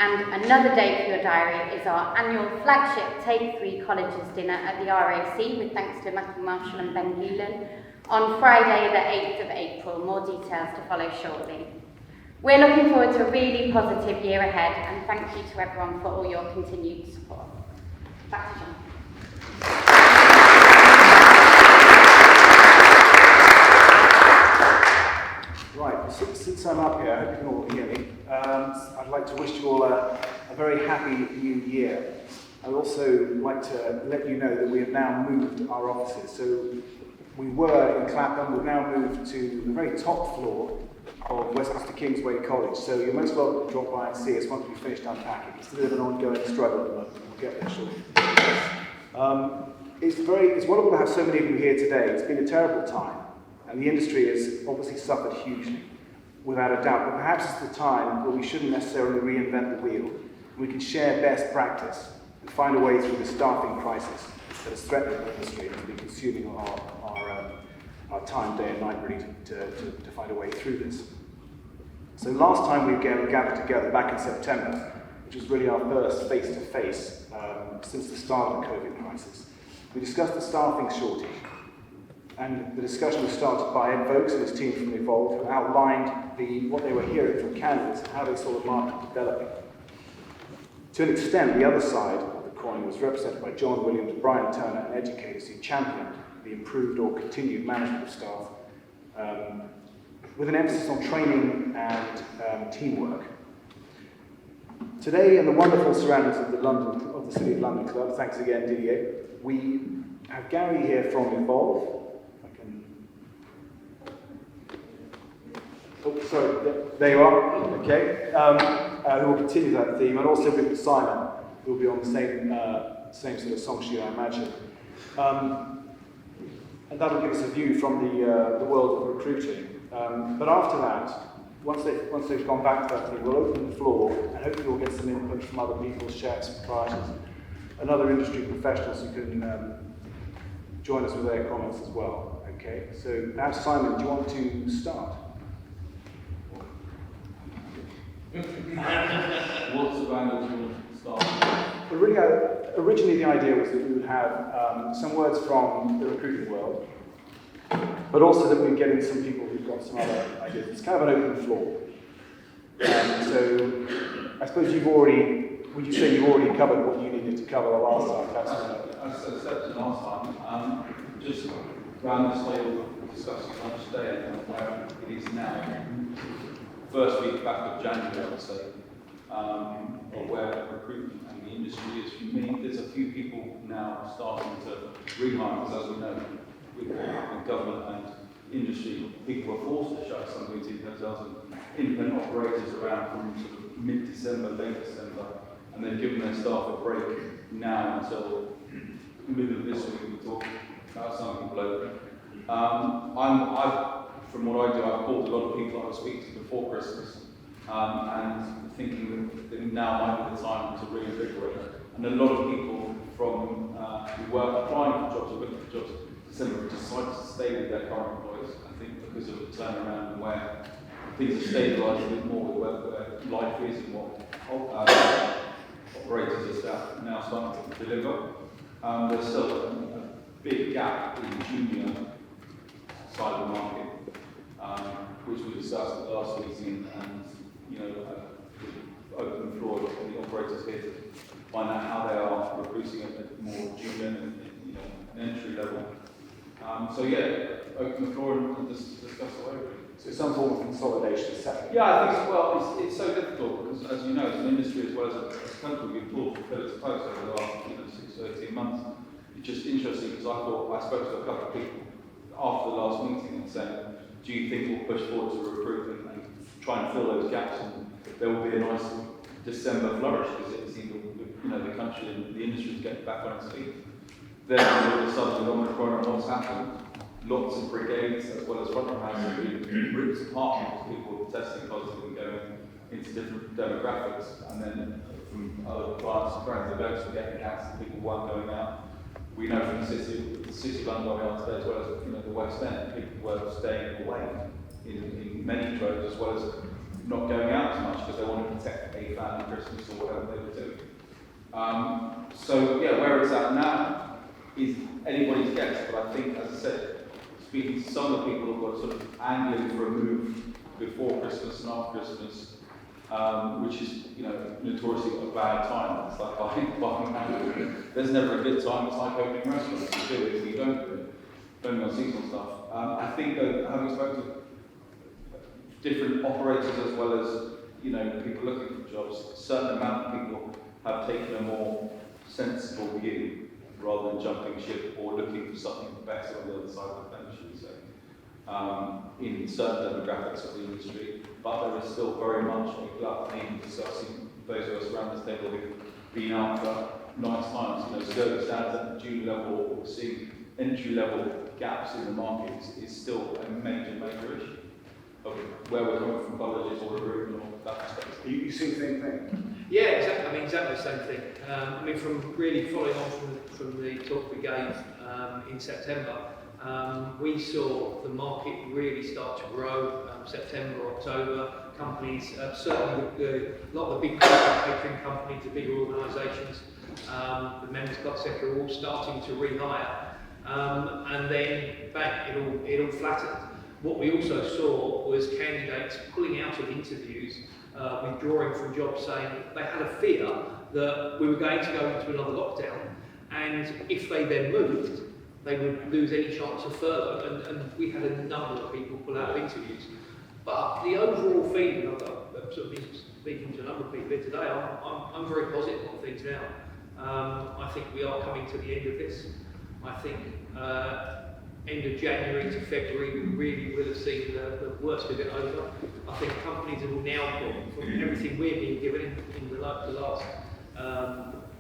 And another date for your diary is our annual flagship Take 3 Colleges dinner at the RAC, with thanks to Matthew Marshall and Ben Hewlin, on Friday the 8th of April. More details to follow shortly. We're looking forward to a really positive year ahead, and thank you to everyone for all your continued support. Back to John. can all hear me. I'd like to wish you all a very happy new year. I'd also like to let you know that we have now moved our offices. So we were in Clapham, we've now moved to the very top floor of Westminster Kingsway College. So you're most welcome to drop by and see us once we've finished unpacking. It's a bit of an ongoing struggle at the moment. We'll get there shortly. It's wonderful to have so many of you here today. It's been a terrible time, and the industry has obviously suffered hugely, without a doubt. But perhaps it's the time where we shouldn't necessarily reinvent the wheel. We can share best practice and find a way through the staffing crisis that has threatened the industry and has been consuming our time day and night really to find a way through this. So last time we gathered together back in September, which was really our first face-to-face since the start of the COVID crisis, we discussed the staffing shortage. And the discussion was started by Ed Vokes and his team from Evolve, who outlined what they were hearing from candidates and how they saw the market developing. To an extent, the other side of the coin was represented by John Williams, Brian Turner, and educators who championed the improved or continued management of staff, with an emphasis on training and teamwork. Today, in the wonderful surroundings of the City of London Club, thanks again, Didier, we have Carri here from Evolve. Oh, sorry, there you are, okay, who will continue that theme, and also with Simon, who will be on the same sort of song sheet, I imagine. And that'll give us a view from the world of recruiting. But after that, once they've gone back to that theme, we'll open the floor, and hopefully we'll get some input from other people, chefs, proprietors, and other industry professionals who can join us with their comments as well, okay? So perhaps, Simon, do you want to start? What's the angle you want to start with? Well, really, originally the idea was that we would have some words from the recruiting world, but also that we'd get in some people who've got some other ideas. It's kind of an open floor. So I suppose would you say you've already covered what you needed to cover the last time? As I said last time, just around this way of discussing lunch day and where it is now. First week back of January, I would say, of where recruitment and the industry is. For me, there's a few people now starting to rehire, because as we know, with government and industry, people were forced to shut some boutique hotels and independent operators around from sort of mid-December, late December, and they've given their staff a break now until the middle of this week. We're talking about some people open. From what I do, I've called a lot of people I was speaking to before Christmas, and thinking that now might be the time to reinvigorate. And a lot of people from who were applying for jobs or looking for jobs in December decided to stay with their current employers. I think because of the turnaround and where things have stabilised a bit more with where life is and what operators are now starting to deliver. There's still a big gap in the junior side of the market. Which we discussed at the last meeting, and open the floor for the operators here to find out how they are recruiting at more junior and entry level. So yeah, open the floor and discuss the way. So some form of consolidation is happening. Yeah, I think well, it's so difficult because, as you know, as an industry as well as a country, we've pulled from pillar to post over the last 6 to 18 months. It's just interesting because I spoke to a couple of people after the last meeting and said, do you think we'll push forward to recruit and try and fill those gaps, and there will be a nice December flourish because it seems the country and the industry is getting back on its feet. Then all of a sudden, with Omicron and what's happened, lots of brigades as well as frontline houses have been ripped apart because people were testing positive and going into different demographics, and then from other clients and friends, the votes were getting cancelled, people weren't going out. We know from the city of London where we are today, as well as the West End, people were staying away in many trades, as well as not going out as much because they wanted to protect a family Christmas or whatever they were doing. So yeah, where it's at now is anybody's guess, but I think, as I said, speaking to some of the people who are sort of angling for a move before Christmas and after Christmas, which is, notoriously a bad time. It's like buying hamburgers. There's never a good time. It's like opening restaurants. You do it if you don't do it, depending on seasonal stuff. I think, having spoken to different operators as well as, you know, people looking for jobs. A certain amount of people have taken a more sensible view rather than jumping ship or looking for something better on the other side of the fence, should we say, in certain demographics of the industry. But there is still very much a gluttony discussing those of us around this table who've been out for nice times. You know, service stands at the junior level or seeing entry-level gaps in the market is still a major issue of where we're coming from colleges or recruitment or that perspective. You see the same thing? Yeah, exactly. I mean, exactly the same thing. I mean, from really following on from the talk we gave in September, we saw the market really start to grow. September, October, companies, certainly a lot of the big catering companies, the bigger organisations, the members club sector are all starting to rehire, and then bang, it all flattened. What we also saw was candidates pulling out of interviews, withdrawing from jobs, saying they had a fear that we were going to go into another lockdown, and if they then moved, they would lose any chance of furlough, and we had a number of people pull out of interviews. But the overall feeling, I've sort of been speaking to a number of people here today, I'm very positive on things now. I think we are coming to the end of this. I think end of January to February, we really will have seen the worst of it over. I think companies will now, from everything we're being given in the last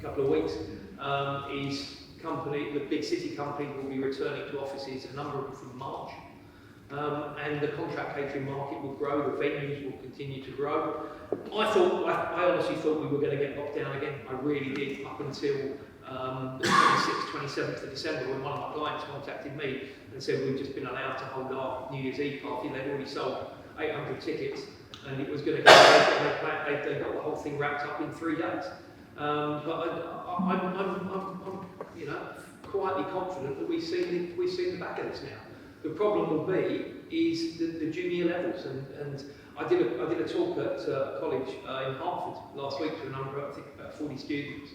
couple of weeks, is the big city companies will be returning to offices, a number of them from March. And the contract catering market will grow, the venues will continue to grow. I honestly thought we were going to get locked down again. I really did, up until the 26th, 27th of December, when one of my clients contacted me and said we've just been allowed to hold our New Year's Eve party. They'd already sold 800 tickets and it was going to go ahead, and they got the whole thing wrapped up in 3 days. But I'm you know, quietly confident that we've seen the back of this now. The problem will be is the junior levels, and I did a talk at a college in Hartford last week to a number, I think about 40 students,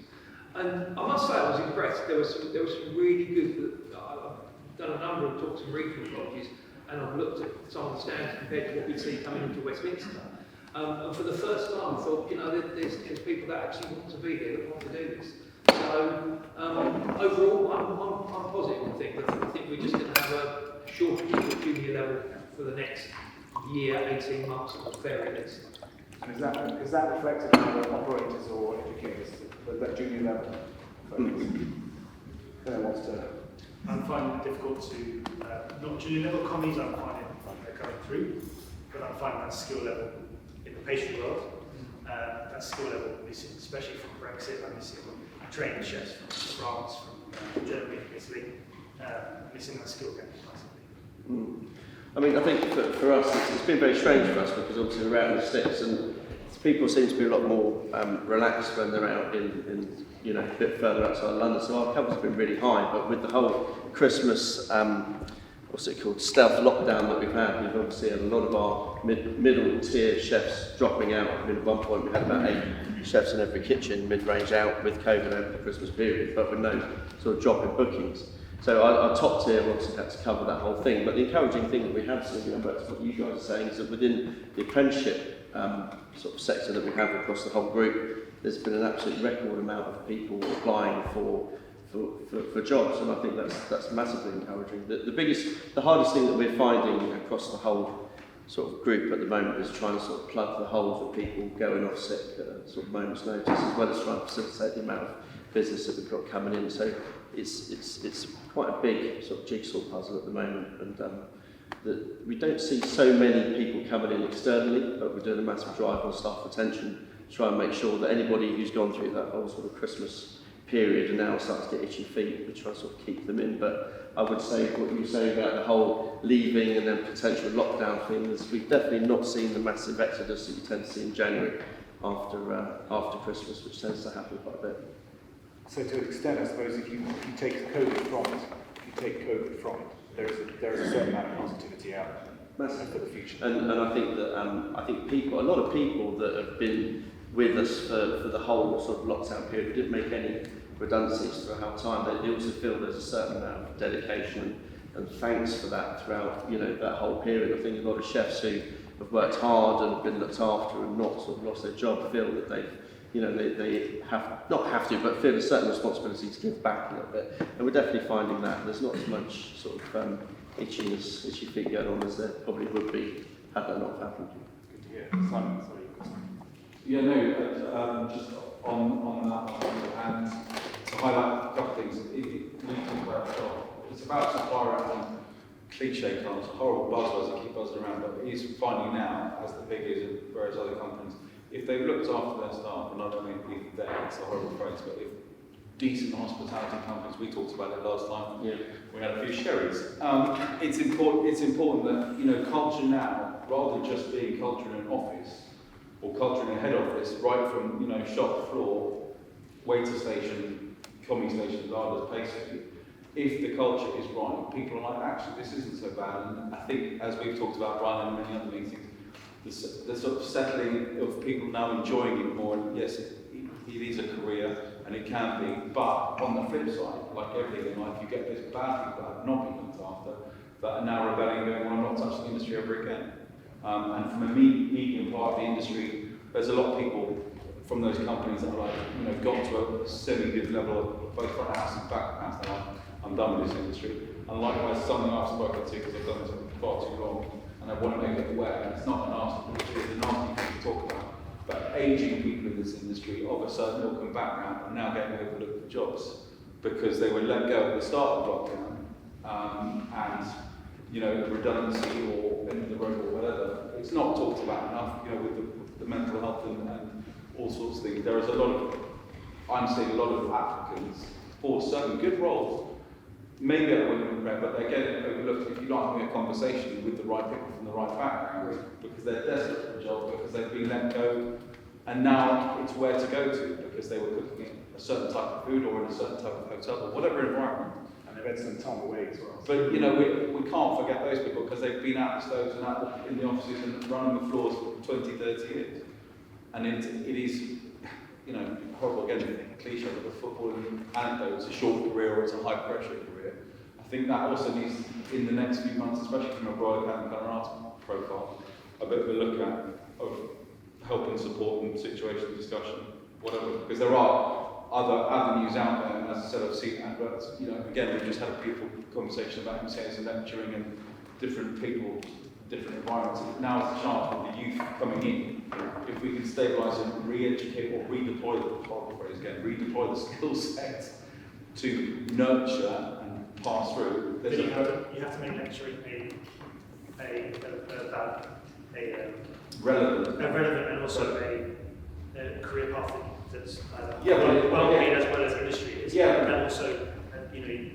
and I must say I was impressed. There was some really good. I've done a number of talks in regional colleges, and I've looked at some of the stands compared to what we see coming into Westminster. And for the first time, I thought, you know, there's people that actually want to be here, that want to do this. So overall, I'm positive. I think we're just going to have a shortage at the junior level for the next year, 18 months at the very least. And is that reflected in the operators or educators at that junior level? Wants to? I'm finding it difficult to, not junior level commies, I'm finding they're coming through, but I'm finding that skill level in the pastry world, that skill level missing, especially from Brexit. I'm missing trained chefs from France, from Germany, Italy, missing that skill gap massively. I mean, I think for us, it's been very strange for us because obviously we're out in the sticks and people seem to be a lot more relaxed when they're out in you know, a bit further outside London. So our covers have been really high, but with the whole Christmas, what's it called, stealth lockdown that we've had obviously had a lot of our middle tier chefs dropping out. I mean, at one point we had about 8 chefs in every kitchen mid-range out with COVID over the Christmas period, but with no sort of drop in bookings. So our top tier obviously had to cover that whole thing. But the encouraging thing that we have seen, going back to what you guys are saying, is that within the apprenticeship sort of sector that we have across the whole group, there's been an absolute record amount of people applying for jobs, and I think that's massively encouraging. The hardest thing that we're finding across the whole sort of group at the moment is trying to sort of plug the holes of people going off sick at a sort of moment's notice, as well as trying to facilitate the amount of business that we've got coming in. So it's quite a big sort of jigsaw puzzle at the moment, and we don't see so many people coming in externally, but we're doing a massive drive on staff retention to try and make sure that anybody who's gone through that whole sort of Christmas period and now starts to get itchy feet, we try to sort of keep them in. But I would say what you were saying about the whole leaving and then potential lockdown thing is we've definitely not seen the massive exodus that you tend to see in January after Christmas, which tends to happen quite a bit. So to an extent, I suppose, if you take COVID from it, there is a certain amount of positivity out for the future. And I think that a lot of people that have been with us for the whole sort of lockdown period didn't make any redundancies throughout time. They also feel there's a certain amount of dedication and thanks for that throughout, you know, that whole period. I think a lot of chefs who have worked hard and been looked after and not sort of lost their job feel that they have, not have to, but feel a certain responsibility to give back a little bit. And we're definitely finding that there's not as much sort of itchy feet going on as there probably would be had that not happened. Good to hear. Simon, sorry. Yeah, no, just on that one, and to highlight a couple of things, it's about supplier and cliche terms, horrible buzzwords that keep buzzing around, but he's finding now, as the big is in various other companies, if they've looked after their staff, and I don't mean there, it's a horrible phrase, but if decent hospitality companies, we talked about it last time, we had a few sherries. It's important that, you know, culture now, rather than just being culture in an office, or culture in a head office, right from, you know, shop floor, waiter station, commie station, larders, pastry, if the culture is right, people are like, actually, this isn't so bad. And I think, as we've talked about, Brian, and many other meetings, the sort of settling of people now enjoying it more, and yes, it is a career, and it can be, but on the flip side, like everything in life, you get those bad people that have not been looked after, that are now rebelling, going, well, I'm not touching the industry ever again. And from a medium part of the industry, there's a lot of people from those companies that are like, you know, got to a semi-good level of both front of house and back of house. They're like, I'm done with this industry. And likewise, something I've spoken to because I've done this far too long, and I want to make it aware. And it's not a nasty industry, it's a nasty thing to talk about. But aging people in this industry of a certain ilk and background are now getting overlooked for jobs because they were let go at the start of lockdown, and you know, redundancy or end of the road or whatever. It's not talked about enough, you know, with the mental health and all sorts of things. There is I'm seeing a lot of applicants for certain good roles, maybe at Williams MBE, but they're getting overlooked if you're not having a conversation with the right people from the right background, because they're desperate for a job, because they've been let go, and now it's where to go to, because they were cooking a certain type of food or in a certain type of hotel or whatever environment. They've had some time away as well. But you know, we can't forget those people because they've been out the stoves and out in the offices and running the floors for 20, 30 years. And it is, you know, horrible again, cliche, but the football anecdote, it's a short career or it's a high pressure career. I think that also needs, in the next few months, especially from a broader Canton Arts profile, a bit of a look at of help and support and situation discussion, whatever, because there are other avenues out there, and as I said, I've seen adverts, you know, again, we've just had a beautiful conversation about MCAs and lecturing and different people, different environments. Now is the chance for the youth coming in, if we can stabilise and re-educate or redeploy, the horrible phrase again, redeploy the skill set to nurture and pass through. But you have to make lecturing relevant and also a career path that's well paid as well as industry is. Yeah. And also, you know,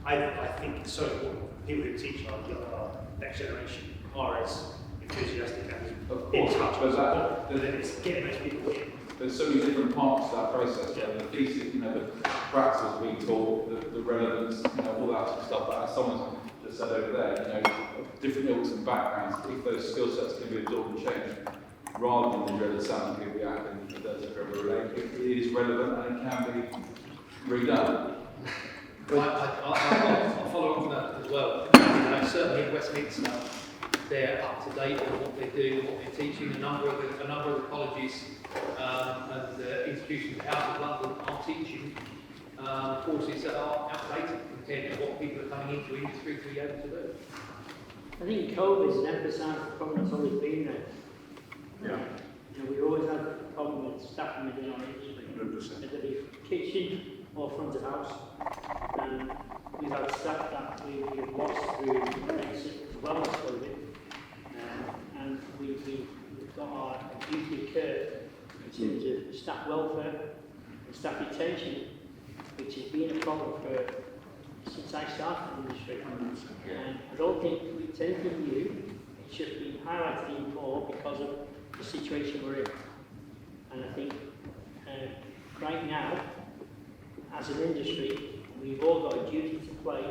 I think it's so important. People who teach our next generation are as enthusiastic and in touch with that. Then it's getting those people in. There's so many different parts to that process. Yeah. The thesis, you know, the practice being taught, the relevance, you know, all that sort of stuff. But as someone just said over there, you know, different ilks and backgrounds, if those skill sets can be absorbed and changed, rather than the dreaded sound people react and it does relate, it is relevant and it can be redone. I'll follow on from that as well. You know, certainly in Westminster, they're up to date on what they do, what they're teaching. A number of the colleges and institutions out of London are teaching courses that are outdated compared to what people are coming into industry to be able to do. I think COVID has emphasised the problem that's always been there. Yeah. You know, we always had a problem with staffing within our industry. 100%. Whether it be kitchen or front of house. We've had staff that we've lost through Brexit as well as COVID. And we've got our duty occurred in terms of staff welfare and staff retention, which has been a problem since I started in the industry. And I don't think it's anything new. It's just been highlighted even more because of the situation we're in. And I think right now, as an industry, we've all got a duty to play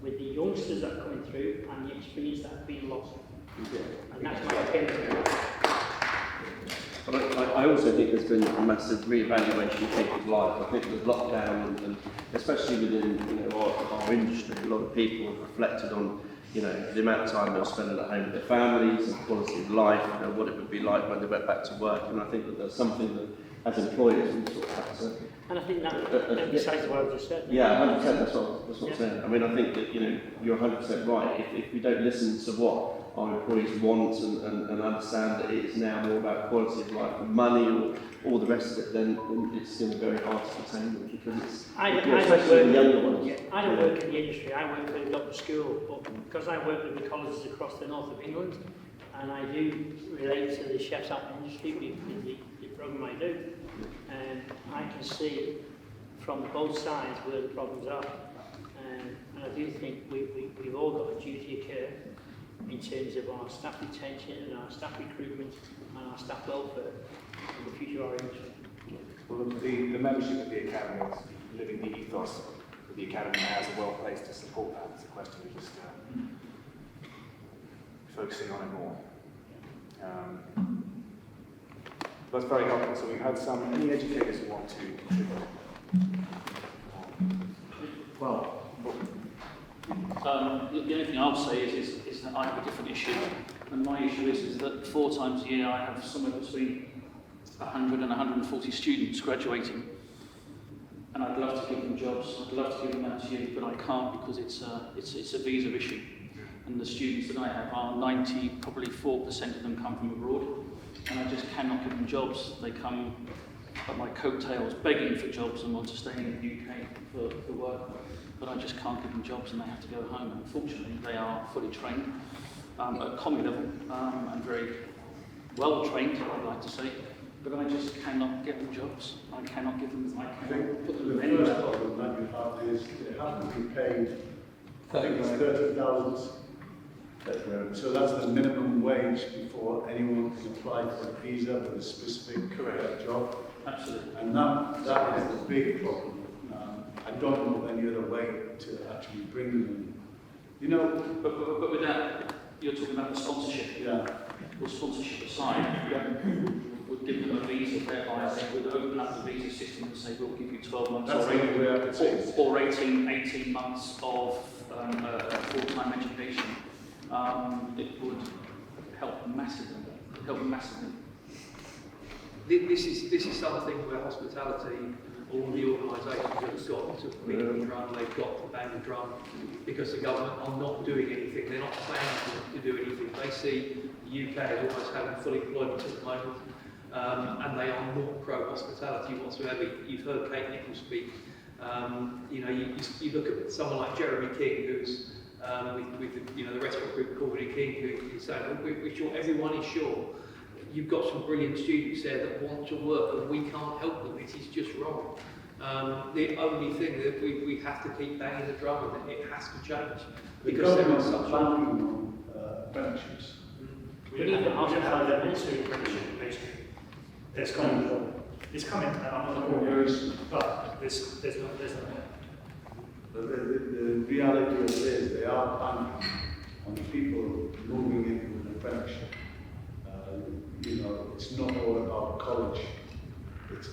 with the youngsters that are coming through and the experience that has been lost. And that's my opinion. But I also think there's been a massive re-evaluation of people's lives. I think with lockdown and especially within our industry, a lot of people have reflected on you know, the amount of time they're spending at home with their families, the quality of life, you know, what it would be like when they went back to work. And I think that there's something that, as employers, we sort of have to... And I think that emphasises what I've just said. Yeah, 100%, that's what I'm saying. I mean, I think that, you know, you're 100% right. If we don't listen to what our employees want and understand that it is now more about quality of life and money or all the rest of it, then it's still very hard to retain them, because it's, especially the younger ones. I don't work in the industry, I work for a doctor's school, but because I work with the colleges across the north of England, and I do relate to the chefs out industry with the programme I do, and I can see from both sides where the problems are. And I do think we've all got a duty of care in terms of our staff retention and our staff recruitment and our staff welfare and the future of our industry. Well, the membership of the Academy is living the ethos of the Academy now is well placed to support that. It's a question of just focusing on it more. That's very helpful. So we've had any educators who want to contribute? Well, the only thing I'll say is that I have a different issue, and my issue is that 4 times a year I have somewhere between 100 and 140 students graduating, and I'd love to give them jobs. I'd love to give them that to you, but I can't because it's a visa issue, and the students that I have are probably 4% of them come from abroad, and I just cannot give them jobs. They come at my coattails begging for jobs and want to stay in the UK for work. But I just can't give them jobs and they have to go home. Unfortunately, they are fully trained at commie level and very well trained, I'd like to say, but I just cannot get them jobs. I cannot give them, I cannot put them anywhere. The first problem that you have is they have to be paid, I think it's 30,000. So that's the minimum wage before anyone can apply for a visa with a specific job. Absolutely. And that is the big problem. I don't know any other way to actually bring them in. You know, but with that, you're talking about the sponsorship. Yeah. Well, sponsorship aside, would give them a visa whereby they would open up the visa system and say, we'll give you 12 months or 18 months of full-time education. It would help massively. This is something where hospitality, all the organisations have got to beat the drum, they've got to bang the drum, because the government are not doing anything, they're not planning to do anything. They see the UK as almost having full employment at the moment, and they are not pro-hospitality whatsoever. You've heard Kate Nichols speak. You know, you look at someone like Jeremy King, who's with the restaurant group Corbin & King, who is saying, we're sure everyone is sure. You've got some brilliant students there that want to work, and we can't help them. It is just wrong. The only thing that we have to keep banging the drum, and it has to change, because there are such apprenticeships. We have a Ministry of Apprenticeship pastry. It's coming. It's coming. I'm not sure, but there's not. The reality of it is they are banking on people moving into an apprenticeship. You know, it's not all about college.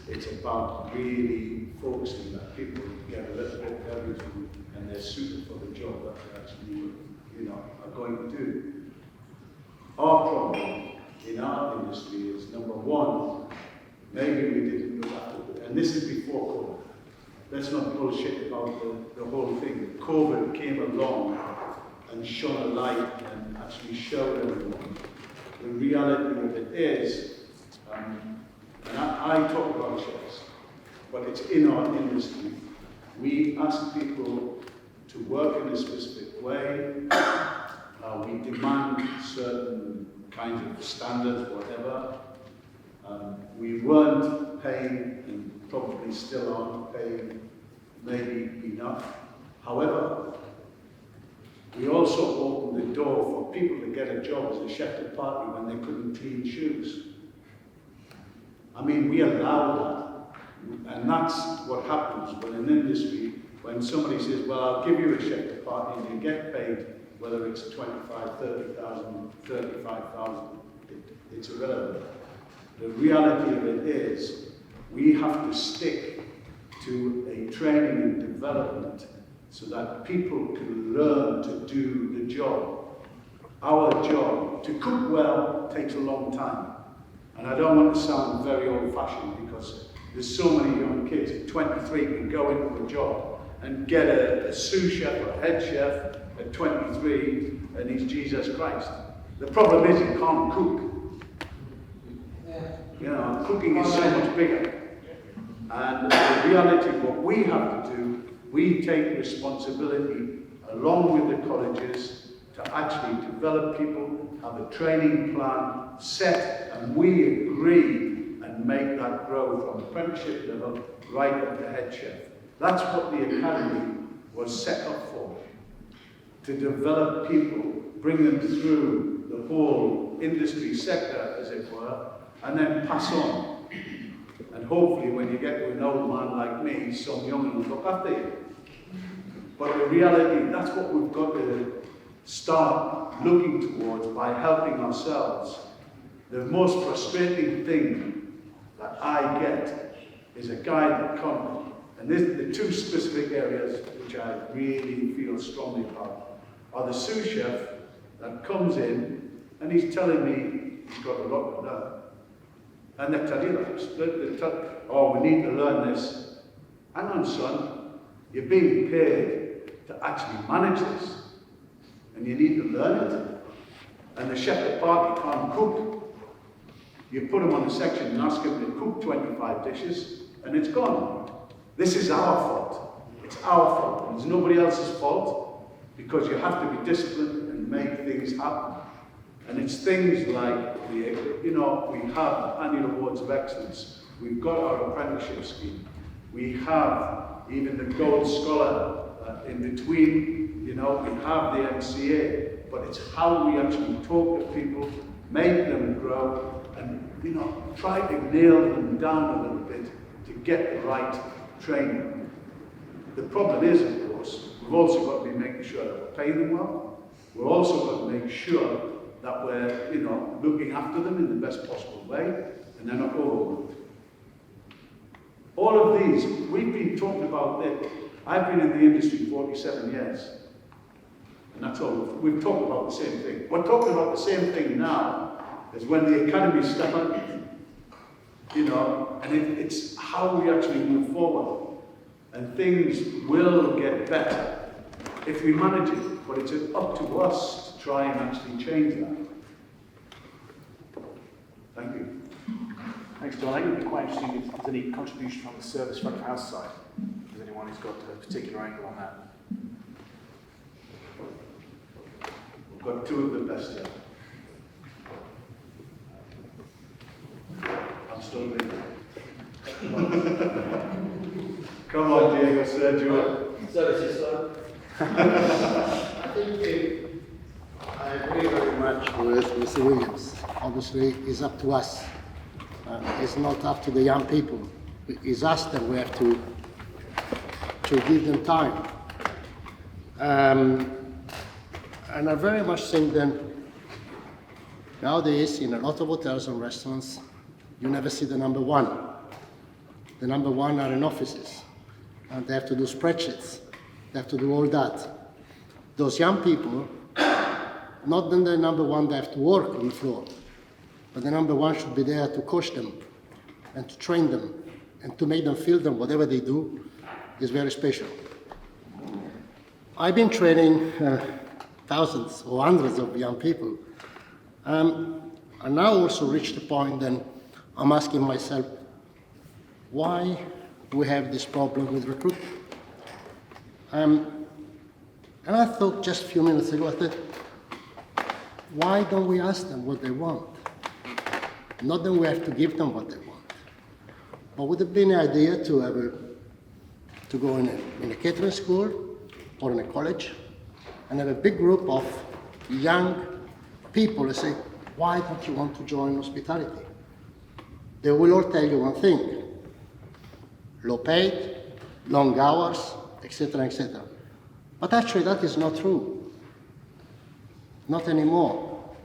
It's about really focusing that people get a little bit of everything and they're suited for the job that they actually, you know, are going to do. Our problem in our industry is, number one, maybe we didn't look after it, and this is before COVID. Let's not bullshit about the whole thing. COVID came along and shone a light and actually showed everyone. The reality of it is, and I talk about chefs, but it's in our industry. We ask people to work in a specific way. We demand certain kinds of standards, whatever. We weren't paying, and probably still aren't paying, maybe enough. However, we also opened the door for people to get a job as a chef de partie when they couldn't clean shoes. I mean, we allow that. And that's what happens when an industry, when somebody says, well, I'll give you a chef de partie and you get paid, whether it's 25, 30,000, 35,000, it's irrelevant. The reality of it is, we have to stick to a training and development so that people can learn to do the job job. Our job to cook well takes a long time. And I don't want to sound very old-fashioned because there's so many young kids at 23 can go into a job and get a sous chef or a head chef at 23 and he's Jesus Christ. The problem is he can't cook. You know, cooking is so much bigger. And the reality, what we have to do, we take responsibility along with the colleges to actually develop people, have a training plan set, and we agree and make that grow from apprenticeship level right up to head chef. That's what the academy was set up for, to develop people, bring them through the whole industry sector, as it were, and then pass on. And hopefully when you get to an old man like me, some young will look after you. But the reality, that's what we've got to start looking towards by helping ourselves. The most frustrating thing that I get is a guy that comes, and this are the two specific areas which I really feel strongly about, are the sous chef that comes in and he's telling me he's got a lot to learn. And they tell you that, oh, we need to learn this. Hang on, son, you're being paid to actually manage this. And you need to learn it. And the chef de partie can't cook. You put him on the section and ask him to cook 25 dishes, and it's gone. This is our fault. It's our fault. It's nobody else's fault, because you have to be disciplined and make things happen. And it's things like, you know, we have annual awards of excellence. We've got our apprenticeship scheme. We have even the gold scholar in between. You know, we have the MCA. But it's how we actually talk to people, make them grow, and, you know, try to nail them down a little bit to get the right training. The problem is, of course, we've also got to be making sure that we're paying them well. We're also got to make sure that we're, you know, looking after them in the best possible way, and they're not overworked. All of these, we've been talking about this. I've been in the industry 47 years, and that's all. We've talked about the same thing. We're talking about the same thing now as when the academy started, you know, and it's how we actually move forward. And things will get better if we manage it, but it's up to us to try and actually change that. Thank you. Thanks, John. I think it would be quite interesting if there's any contribution from the service front of house side. If there's anyone who's got a particular angle on that. We've got two of the best here. I'm still leaving. Come on, Diego, Sergio. Services, sir. I think I agree very much with Mr. Williams. Obviously, it's up to us. It's not up to the young people. It's us that we have to give them time. And I very much think that nowadays, in a lot of hotels and restaurants, you never see the number one. The number one are in offices, and they have to do spreadsheets. They have to do all that. Those young people, not then the number one, they have to work on the floor, but the number one should be there to coach them and to train them and to make them feel that whatever they do is very special. I've been training thousands or hundreds of young people. I now also reached the point that I'm asking myself, why do we have this problem with recruitment? And I thought just a few minutes ago, I thought, why don't we ask them what they want? Not that we have to give them what they want. But would it be an idea to go in a catering school or in a college and have a big group of young people and say, why don't you want to join hospitality? They will all tell you one thing: low paid, long hours, etc., etc. But actually that is not true. Not anymore.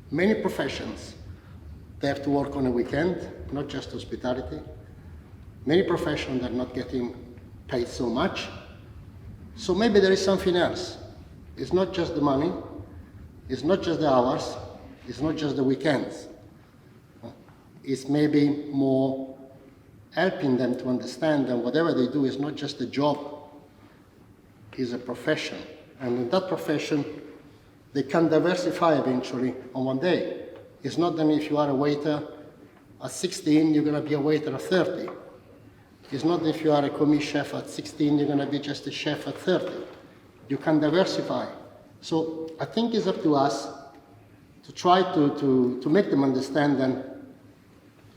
Many professions, they have to work on a weekend, not just hospitality. Many professions are not getting paid so much. So maybe there is something else. It's not just the money, It's not just the hours, it's not just the weekends. It's maybe more helping them to understand that whatever they do is not just a job, it's a profession. And in that profession, they can diversify eventually on one day. It's not that if you are a waiter at 16, you're going to be a waiter at 30. It's not that if you are a commis chef at 16, you're going to be just a chef at 30. You can diversify. So I think it's up to us to try to make them understand that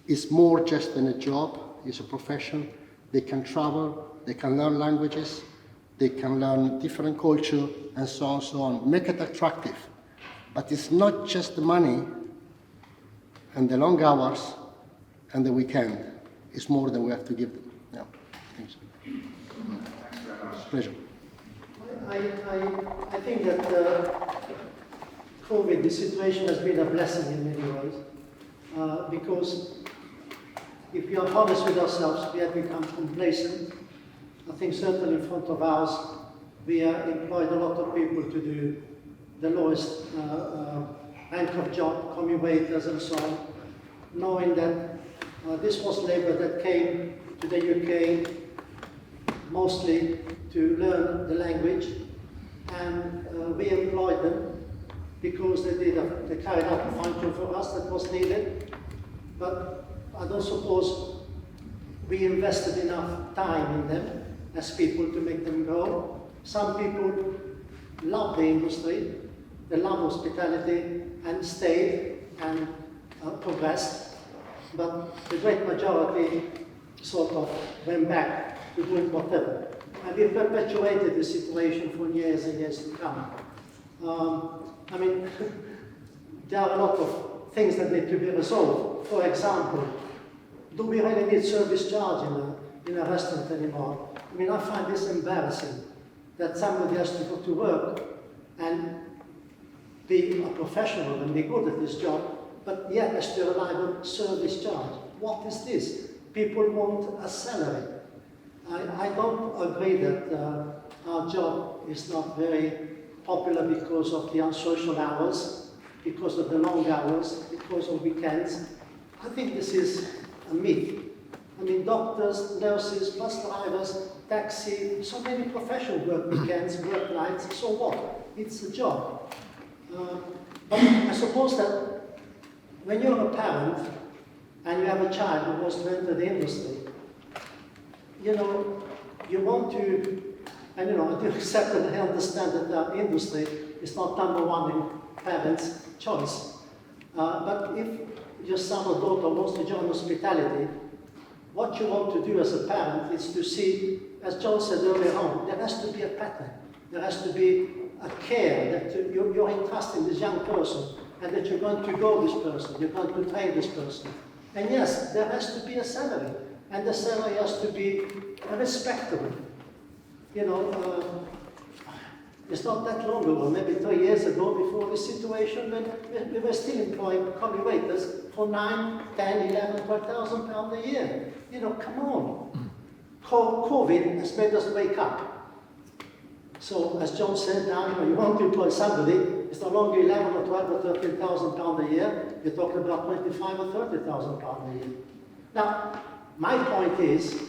it's more just than a job, it's a profession. They can travel, they can learn languages, they can learn different culture, and so on, so on. Make it attractive. But it's not just the money and the long hours and the weekend. It's more than we have to give them. Yeah, thanks. Pleasure. I think that COVID, the situation has been a blessing in many ways, because if we are honest with ourselves, we have become complacent. I think certainly in front of ours, we have employed a lot of people to do the lowest rank of job, commis waiters and so on, knowing that this was labour that came to the UK mostly to learn the language, and we employed them because they carried out a function for us that was needed. But I don't suppose we invested enough time in them as people to make them grow. Some people love the industry, they love hospitality and stayed and progressed, but the great majority sort of went back to doing whatever. And we perpetuated the situation for years and years to come. I mean, there are a lot of things that need to be resolved. For example, do we really need service charge in a restaurant anymore? I mean, I find this embarrassing that somebody has to go to work and be a professional and be good at this job, but yet has to rely on service charge. What is this? People want a salary. I don't agree that our job is not very popular because of the unsocial hours, because of the long hours, because of weekends. I think this is a myth. I mean, doctors, nurses, bus drivers, taxi, so many professions work weekends, work nights, so what? It's a job. But I suppose that when you're a parent and you have a child who wants to enter the industry, you know, you want to, and you know, I do accept and I understand that the industry is not number one in parents' choice. But if your son or daughter wants to join hospitality, what you want to do as a parent is to see, as John said earlier on, there has to be a pattern. There has to be a care that you're entrusting this young person and that you're going to grow this person, you're going to train this person. And yes, there has to be a salary, and the salary has to be respectable. You know, it's not that long ago, maybe 3 years ago, before this situation, when we were still employing commis waiters for 9, 10, 11, 12,000 pounds a year. You know, come on. COVID has made us wake up. So, as John said, now you want to employ somebody, it's no longer 11 or 12 or 13,000 pounds a year, you're talking about 25 or 30,000 pounds a year. Now, my point is,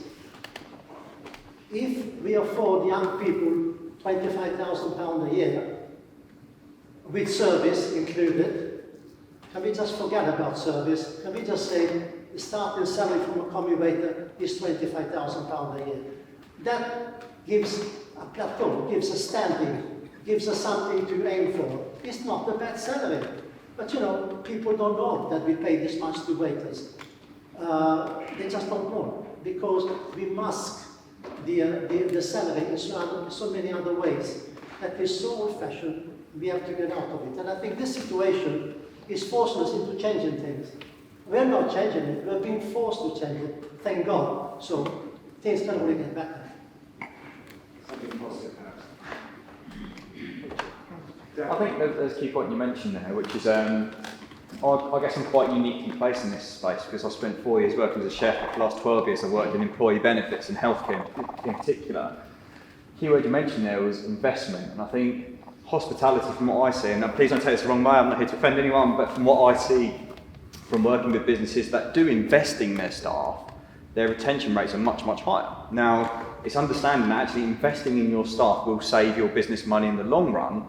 if we afford young people 25,000 pounds a year, with service included, can we just forget about service? Can we just say the starting salary from a commis waiter is 25,000 pounds a year? That gives a plateau, gives a standing, gives us something to aim for. It's not a bad salary. But you know, people don't know that we pay this much to waiters. They just don't know, because we mask the salary in so many other ways that is so old-fashioned, we have to get out of it. And I think this situation is forcing us into changing things. We're not changing it, we're being forced to change it, thank God. So things can only get better. Something positive, perhaps. I think there's a key point you mentioned there, which is I guess I'm quite uniquely placed in this space because I've spent 4 years working as a chef. For the last 12 years I've worked in employee benefits and healthcare in particular. The key word you mentioned there was investment, and I think hospitality, from what I see, and please don't take this the wrong way, I'm not here to offend anyone, but from what I see from working with businesses that do invest in their staff, their retention rates are much, much higher. Now, it's understanding that actually investing in your staff will save your business money in the long run,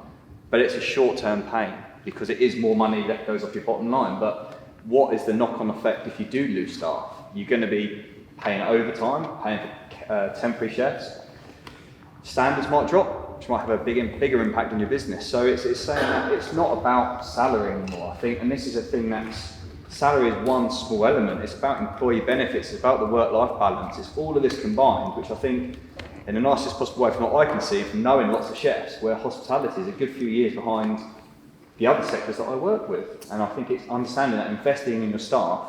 but it's a short-term pain because it is more money that goes off your bottom line. But what is the knock-on effect if you do lose staff? You're going to be paying overtime, paying for temporary chefs. Standards might drop, which might have a bigger impact on your business. So it's saying that it's not about salary anymore, I think, and this is a thing that's, salary is one small element. It's about employee benefits, it's about the work-life balance, it's all of this combined, which I think, in the nicest possible way from what I can see, from knowing lots of chefs, where hospitality is a good few years behind the other sectors that I work with. And I think it's understanding that investing in your staff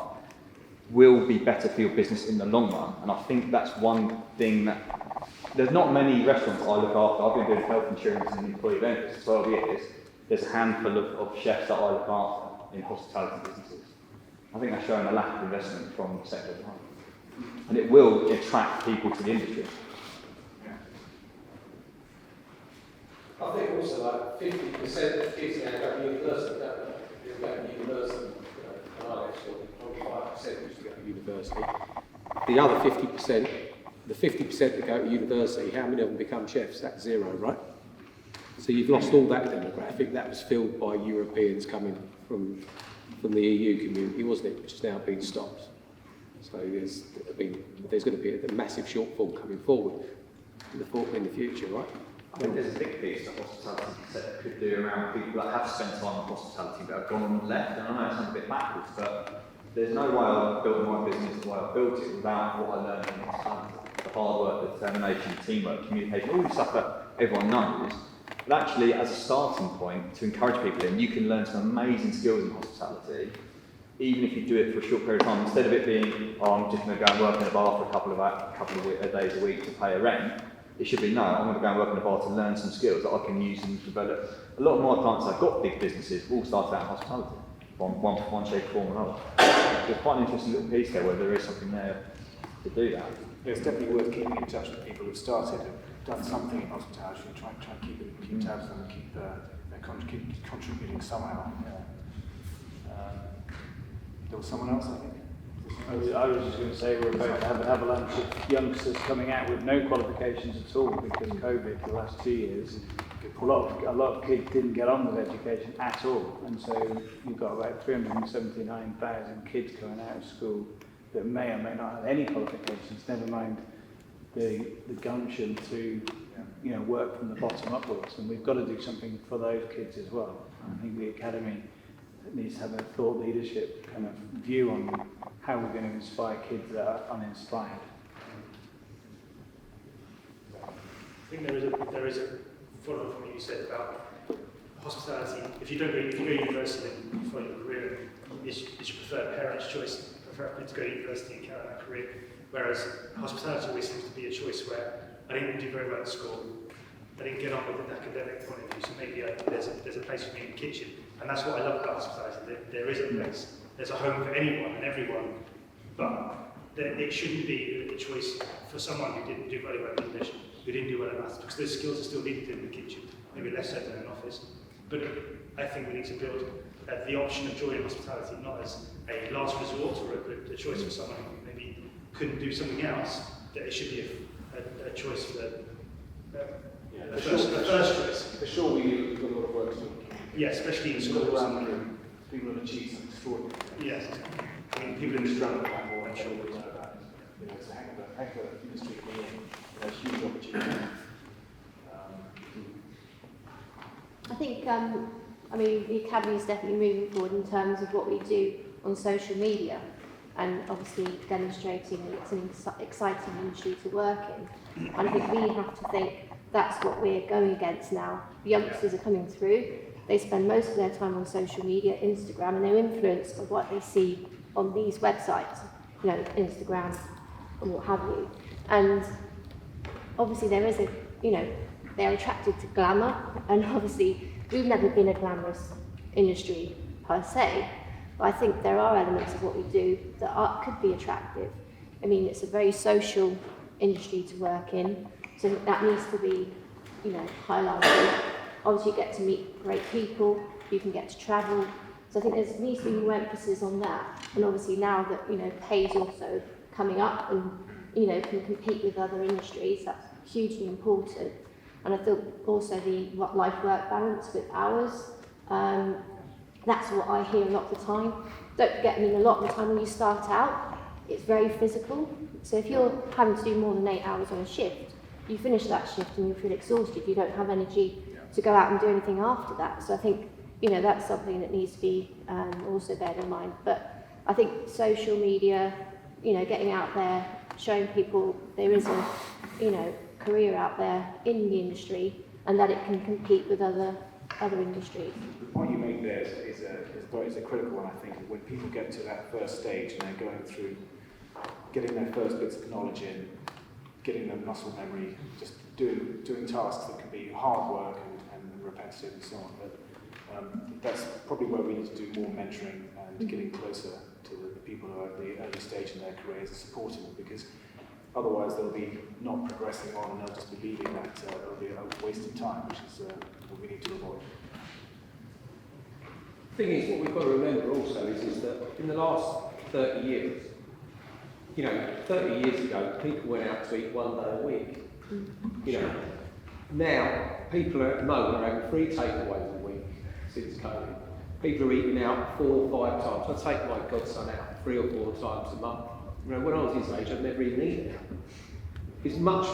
will be better for your business in the long run. And I think that's one thing that, there's not many restaurants I look after. I've been doing health insurance and employee benefits for 12 years. There's a handful of chefs that I look after in hospitality businesses. I think that's showing a lack of investment from the sector behind. And it will attract people to the industry. I think also like 50% of kids now go to university, don't they? They go to university, and I actually 25% used to go to university. The other 50%, the 50% that go to university, how many of them become chefs? That's zero, right? So you've lost all that demographic. That was filled by Europeans coming from the EU community, wasn't it? Which has now been stopped. So there's going to be a massive shortfall coming forward in the future, right? I think there's a big piece that hospitality sector could do around people that have spent time on hospitality but have gone and left. And I know it sounds a bit backwards, but there's no way I've built my business the way I've built it without what I learned in hospitality. The hard work, the determination, teamwork, communication, all the stuff that everyone knows. But actually, as a starting point to encourage people in, you can learn some amazing skills in hospitality, even if you do it for a short period of time. Instead of it being, oh, I'm just going to go and work in a bar for a couple of days a week to pay a rent, it should be, no, I'm going to go and work in a bar to learn some skills that I can use and develop. A lot of my clients that have got big businesses all started out in hospitality, one shape, form or another. It's quite an interesting little piece there where there is something there to do that. It's definitely worth keeping in touch with people who've started and done something in hospitality and try and keep tabs on them and keep contributing somehow. There was someone else, I think. I was just going to say we're about to have an avalanche of youngsters coming out with no qualifications at all because of COVID the last 2 years. A lot of kids didn't get on with education at all, and so you've got about 379,000 kids coming out of school that may or may not have any qualifications, never mind the gumption to work from the bottom upwards, and we've got to do something for those kids as well. I think the Academy needs to have a thought leadership kind of view on how we're going to inspire kids that are uninspired. I think there is a follow-up from what you said about hospitality. If you go to university and you follow your career, it's your preferred parents' choice, prefer to go to university and carry on a career. Whereas hospitality always seems to be a choice where I didn't do very well at school, I didn't get on with an academic point of view, so maybe there's a place for me in the kitchen. And that's what I love about hospitality. There is a place. There's a home for anyone and everyone, but it shouldn't be a choice for someone who didn't do very well in English, who didn't do well in maths, because those skills are still needed in the kitchen, maybe less so than in an office. But I think we need to build the option of joy in hospitality not as a last resort or a choice for someone who maybe couldn't do something else, that it should be a choice for the first choice. For sure, we've got a lot of work to do. Yeah, especially in schools. People have achieved something extraordinary. Yes. I mean, people in the struggle have more, I'm sure we know that. It's a heck of an industry to be in, a huge opportunity. I think, the Academy is definitely moving forward in terms of what we do on social media and obviously demonstrating that it's an exciting industry to work in. And I think we have to think that's what we're going against now. The youngsters are coming through. They spend most of their time on social media, Instagram, and they're influenced by what they see on these websites, Instagram and what have you. And obviously there is they're attracted to glamour, and obviously we've never been a glamorous industry per se, but I think there are elements of what we do that could be attractive. I mean, it's a very social industry to work in, so that needs to be, highlighted obviously you get to meet great people, you can get to travel. So I think there needs to be more emphasis on that. And obviously now that, you know, pay is also coming up and, you know, can compete with other industries, that's hugely important. And I think also the life-work balance with hours, that's what I hear a lot of the time. Don't forget, I mean, a lot of the time when you start out, it's very physical. So if you're having to do more than 8 hours on a shift, you finish that shift and you feel exhausted. You don't have energy to go out and do anything after that. So I think, you know, that's something that needs to be also beared in mind. But I think social media, you know, getting out there, showing people there is a, you know, career out there in the industry and that it can compete with other industries. The point you make there is a critical one, I think. When people get to that first stage and they're going through getting their first bits of knowledge in, getting their muscle memory, just doing tasks that can be hard work and repetitive and so on. But that's probably where we need to do more mentoring and getting closer to the people who are at the early stage in their careers and supporting them, because otherwise they'll be not progressing on and they'll just be leaving that, it'll be a waste of time, which is what we need to avoid. The thing is, what we've got to remember also is that in the last 30 years, you know, 30 years ago, people went out to eat 1 day a week. You know, now, people are at the moment are having 3 takeaways a week since COVID. People are eating out 4 or 5 times. I take my godson out 3 or 4 times a month. You know, when I was his age, I'd never even eaten out. It's much,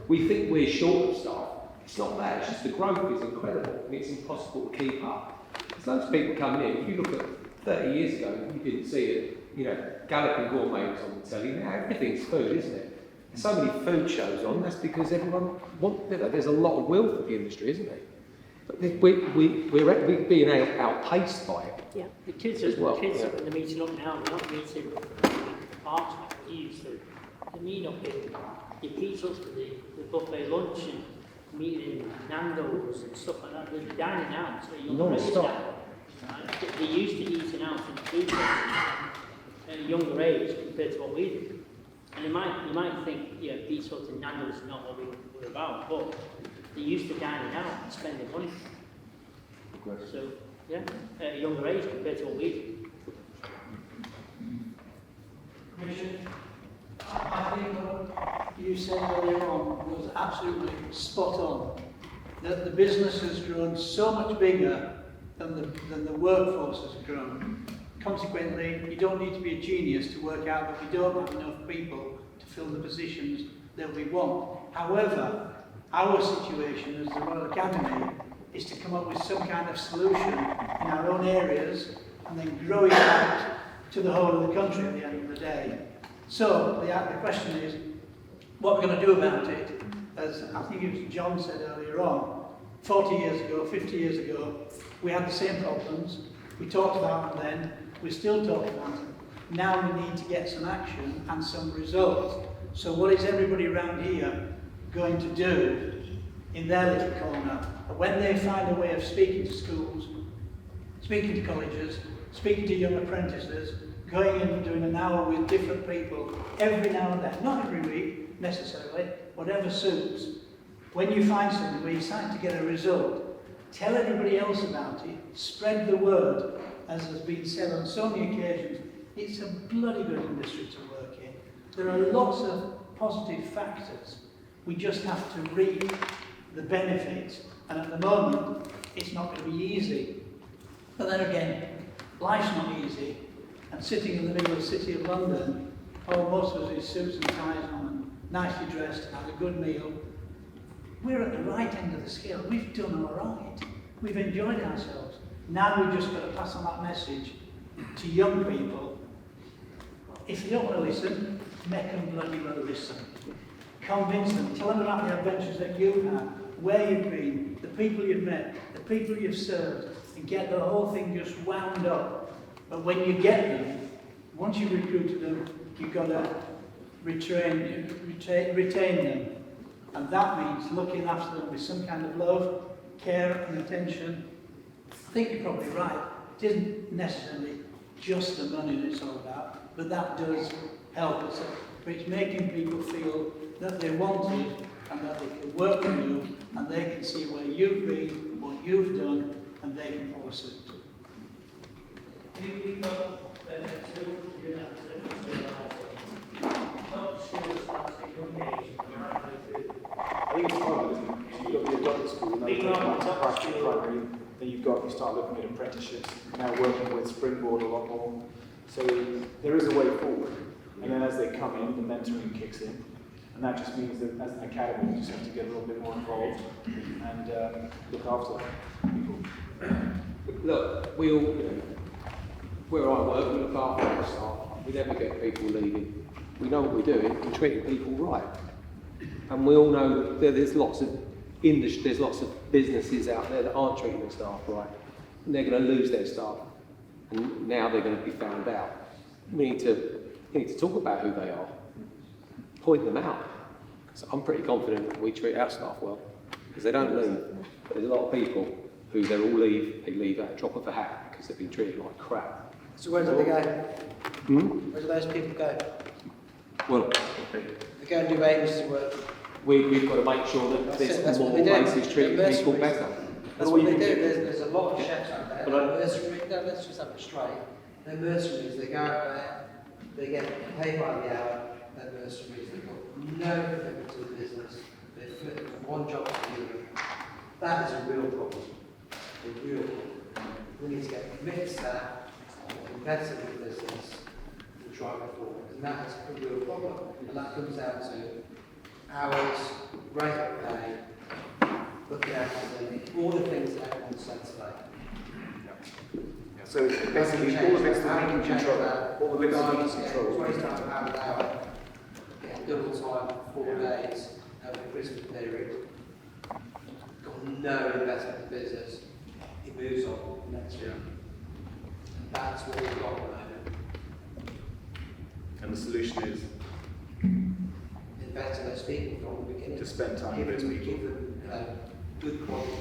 we think we're short of staff. It's not that, it's just the growth is incredible and it's impossible to keep up. There's loads of people coming in. If you look at 30 years ago, you didn't see it. You know, Galloping Gourmet was on the telly. Now everything's food, isn't it? There's so many food shows on. That's because everyone wants. You know, there's a lot of will for the industry, isn't there? But we're being outpaced by it. Yeah, the kids are they're meeting up now. They're not meeting in parks like they used to. They meet up in your pizzas for the buffet lunch and meeting in Nando's and stuff like that. They're dining out. So younger age now. Right? They used to eating out in the food places at a younger age compared to what we do. And you might think, yeah, Pizza Hut and Nando's is not what we're about, but they used to dining out and spending money. So, yeah, at a younger age compared to what we do. Commissioner, I think what you said earlier on was absolutely spot on. That the business has grown so much bigger than the workforce has grown. Consequently, you don't need to be a genius to work out that we don't have enough people to fill the positions that we want. However, our situation as the Royal Academy is to come up with some kind of solution in our own areas and then grow it out to the whole of the country at the end of the day. So the question is, what we're going to do about it? As I think it was John said earlier on, 40 years ago, 50 years ago, we had the same problems. We talked about them then, we're still talking about them. Now we need to get some action and some results. So what is everybody around here going to do in their little corner? When they find a way of speaking to schools, speaking to colleges, speaking to young apprentices, going in and doing an hour with different people every now and then, not every week necessarily, whatever suits. When you find something where you're starting to get a result, tell everybody else about it, spread the word, as has been said on so many occasions. It's a bloody good industry to work in. There are lots of positive factors. We just have to reap the benefits, and at the moment, it's not going to be easy. But then again, life's not easy, and sitting in the middle of the city of London, most of us with suits and ties on and nicely dressed and had a good meal, we're at the right end of the scale. We've done all right. We've enjoyed ourselves. Now we've just got to pass on that message to young people. If you don't want to listen, make them bloody well listen. Convince them. Tell them about the adventures that you've had, where you've been, the people you've met, the people you've served, and get the whole thing just wound up. But when you get them, once you've recruited them, you've got to retain them. And that means looking after them with some kind of love, care and attention. I think you're probably right. It isn't necessarily just the money that it's all about, but that does help us. But it's making people feel that they're wanted and that they can work with you, and they can see where you've been, what you've done, and they can follow suit. I think it's hard, isn't it? You've got the adult school, and then you start looking at apprenticeships, now working with Springboard a lot more. So there is a way forward. And then as they come in, the mentoring kicks in. And that just means that as an academy, you just have to get a little bit more involved and look after people. Look, we all, where I work, we look after our staff. We never get people leaving. We know what we're doing. We're treating people right. And we all know that there's lots of businesses out there that aren't treating their staff right. And they're going to lose their staff. And now they're going to be found out. We need to talk about who they are. Point them out. So I'm pretty confident that we treat our staff well. Because they don't leave. But there's a lot of people who they all leave. They leave at a drop of a hat because they've been treated like crap. So where do they go? Where do those people go? Well, They go and do agency work. we've got to make sure that there's more places treating people better. That's what they do. There's a lot of chefs out there. Let's just have it straight. They're mercenaries. They go out there, they get paid by the hour. They're mercenaries. They've got no commitment to the business. They flip from one job to the other. That is a real problem. A real problem. We need to get committed staff, competitive with the business, and drive it forward. And that is a real problem. And that comes down to hours, rate of pay, looking after them, all the things that everyone said today. So basically, all the bits that we can control, all the bits that we can control. £20 an hour, getting double time for 4 days over the Christmas period. Got no investment in the business. It moves on next year. And that's what we've got at the moment. And the solution is? Invest in those people from the beginning. To spend time with those people. Give them good quality,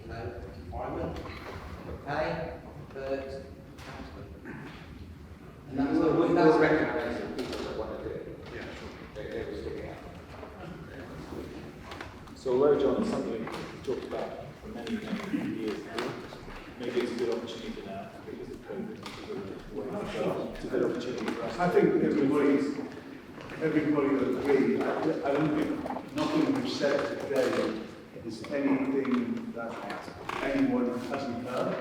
environment, pay, but and that's we'll that's recognise that people that want to do it. Yeah, sure. They will stick it out. So although John, it's something we've talked about for many, many years now, maybe it's a good opportunity now because of COVID. It's a good opportunity for us. I think everybody will agree. I don't think nothing we've said today is anything that anyone hasn't heard.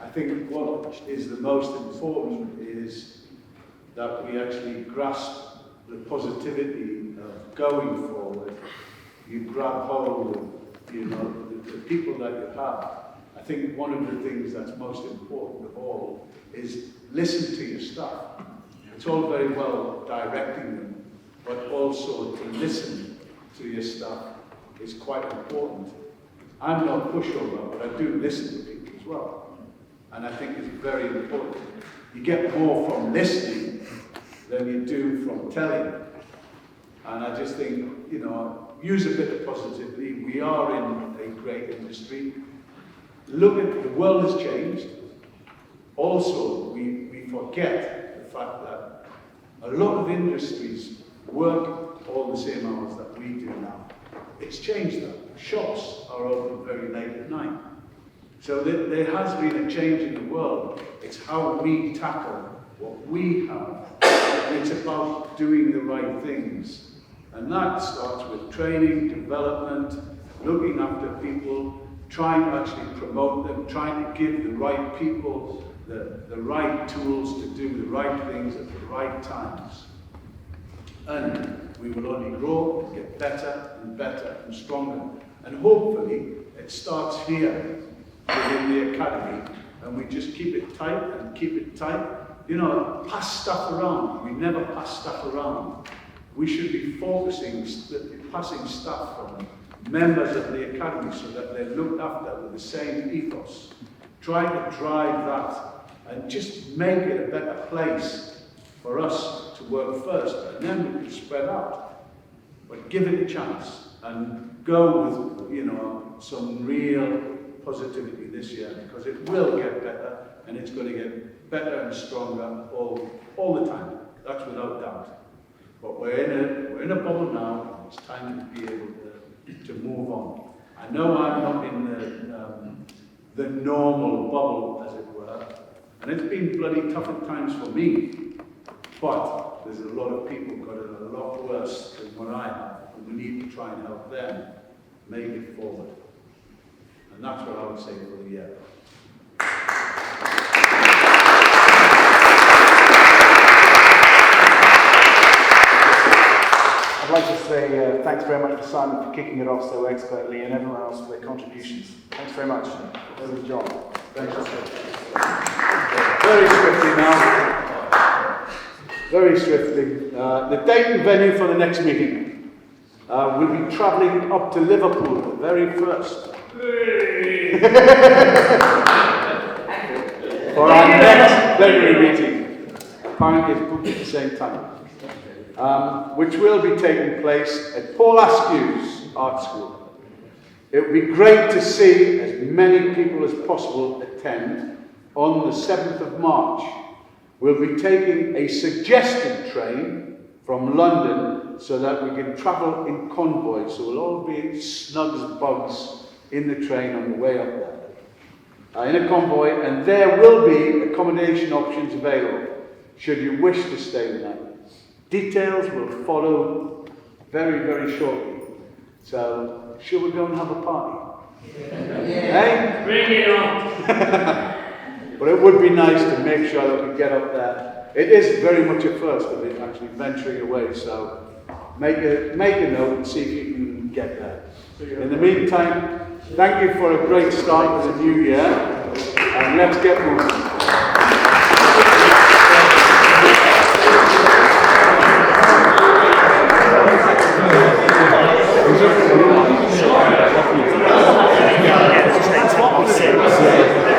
I think what is the most important is that we actually grasp the positivity of going forward. You grab hold of, the people that you have. I think one of the things that's most important of all is listen to your staff. It's all very well directing them, but also to listen to your staff is quite important. I'm no pushover, but I do listen to people as well. And I think it's very important. You get more from listening than you do from telling. And I just think, use a bit of positivity. We are in a great industry. Look at, the world has changed. Also, we forget the fact that a lot of industries work all the same hours that we do now. It's changed that. Shops are open very late at night. So there has been a change in the world. It's how we tackle what we have. And it's about doing the right things. And that starts with training, development, looking after people, trying to actually promote them, trying to give the right people the right tools to do the right things at the right times. And we will only grow, get better and better and stronger. And hopefully it starts here within the academy, and we just keep it tight and keep it tight. Pass stuff around. We never pass stuff around. We should be focusing, passing stuff from members of the academy so that they're looked after with the same ethos. Try to drive that and just make it a better place for us to work first, and then we can spread out. But give it a chance and go with, some real positivity this year, because it will get better, and it's going to get better and stronger all the time. That's without doubt. But we're in a bubble now. It's time to be able to to move on. I know I'm not in the normal bubble, as it were, and it's been bloody tough at times for me, but there's a lot of people who've got it a lot worse than what I have, and we need to try and help them make it forward. And that's what I would say for the year. I'd like to say thanks very much to Simon for kicking it off so expertly and everyone else for their contributions. Thanks very much. Over to John. Thanks. Very swiftly now. Very swiftly. The date and venue for the next meeting. We'll be travelling up to Liverpool, the very first. For our next plenary meeting. Apparently it's booked at the same time. Which will be taking place at Paul Askew's Art School. It would be great to see as many people as possible attend on the 7th of March. We'll be taking a suggested train from London so that we can travel in convoy, so we'll all be snug as bugs in the train on the way up there. In a convoy, and there will be accommodation options available should you wish to stay the night. Details will follow very, very shortly. So, shall we go and have a party? Yeah. Hey? Bring it on! But it would be nice to make sure that we get up there. It is very much a first of it actually venturing away, so make a note and see if you can get there. In the meantime, thank you for a great start to the new year, and let's get moving.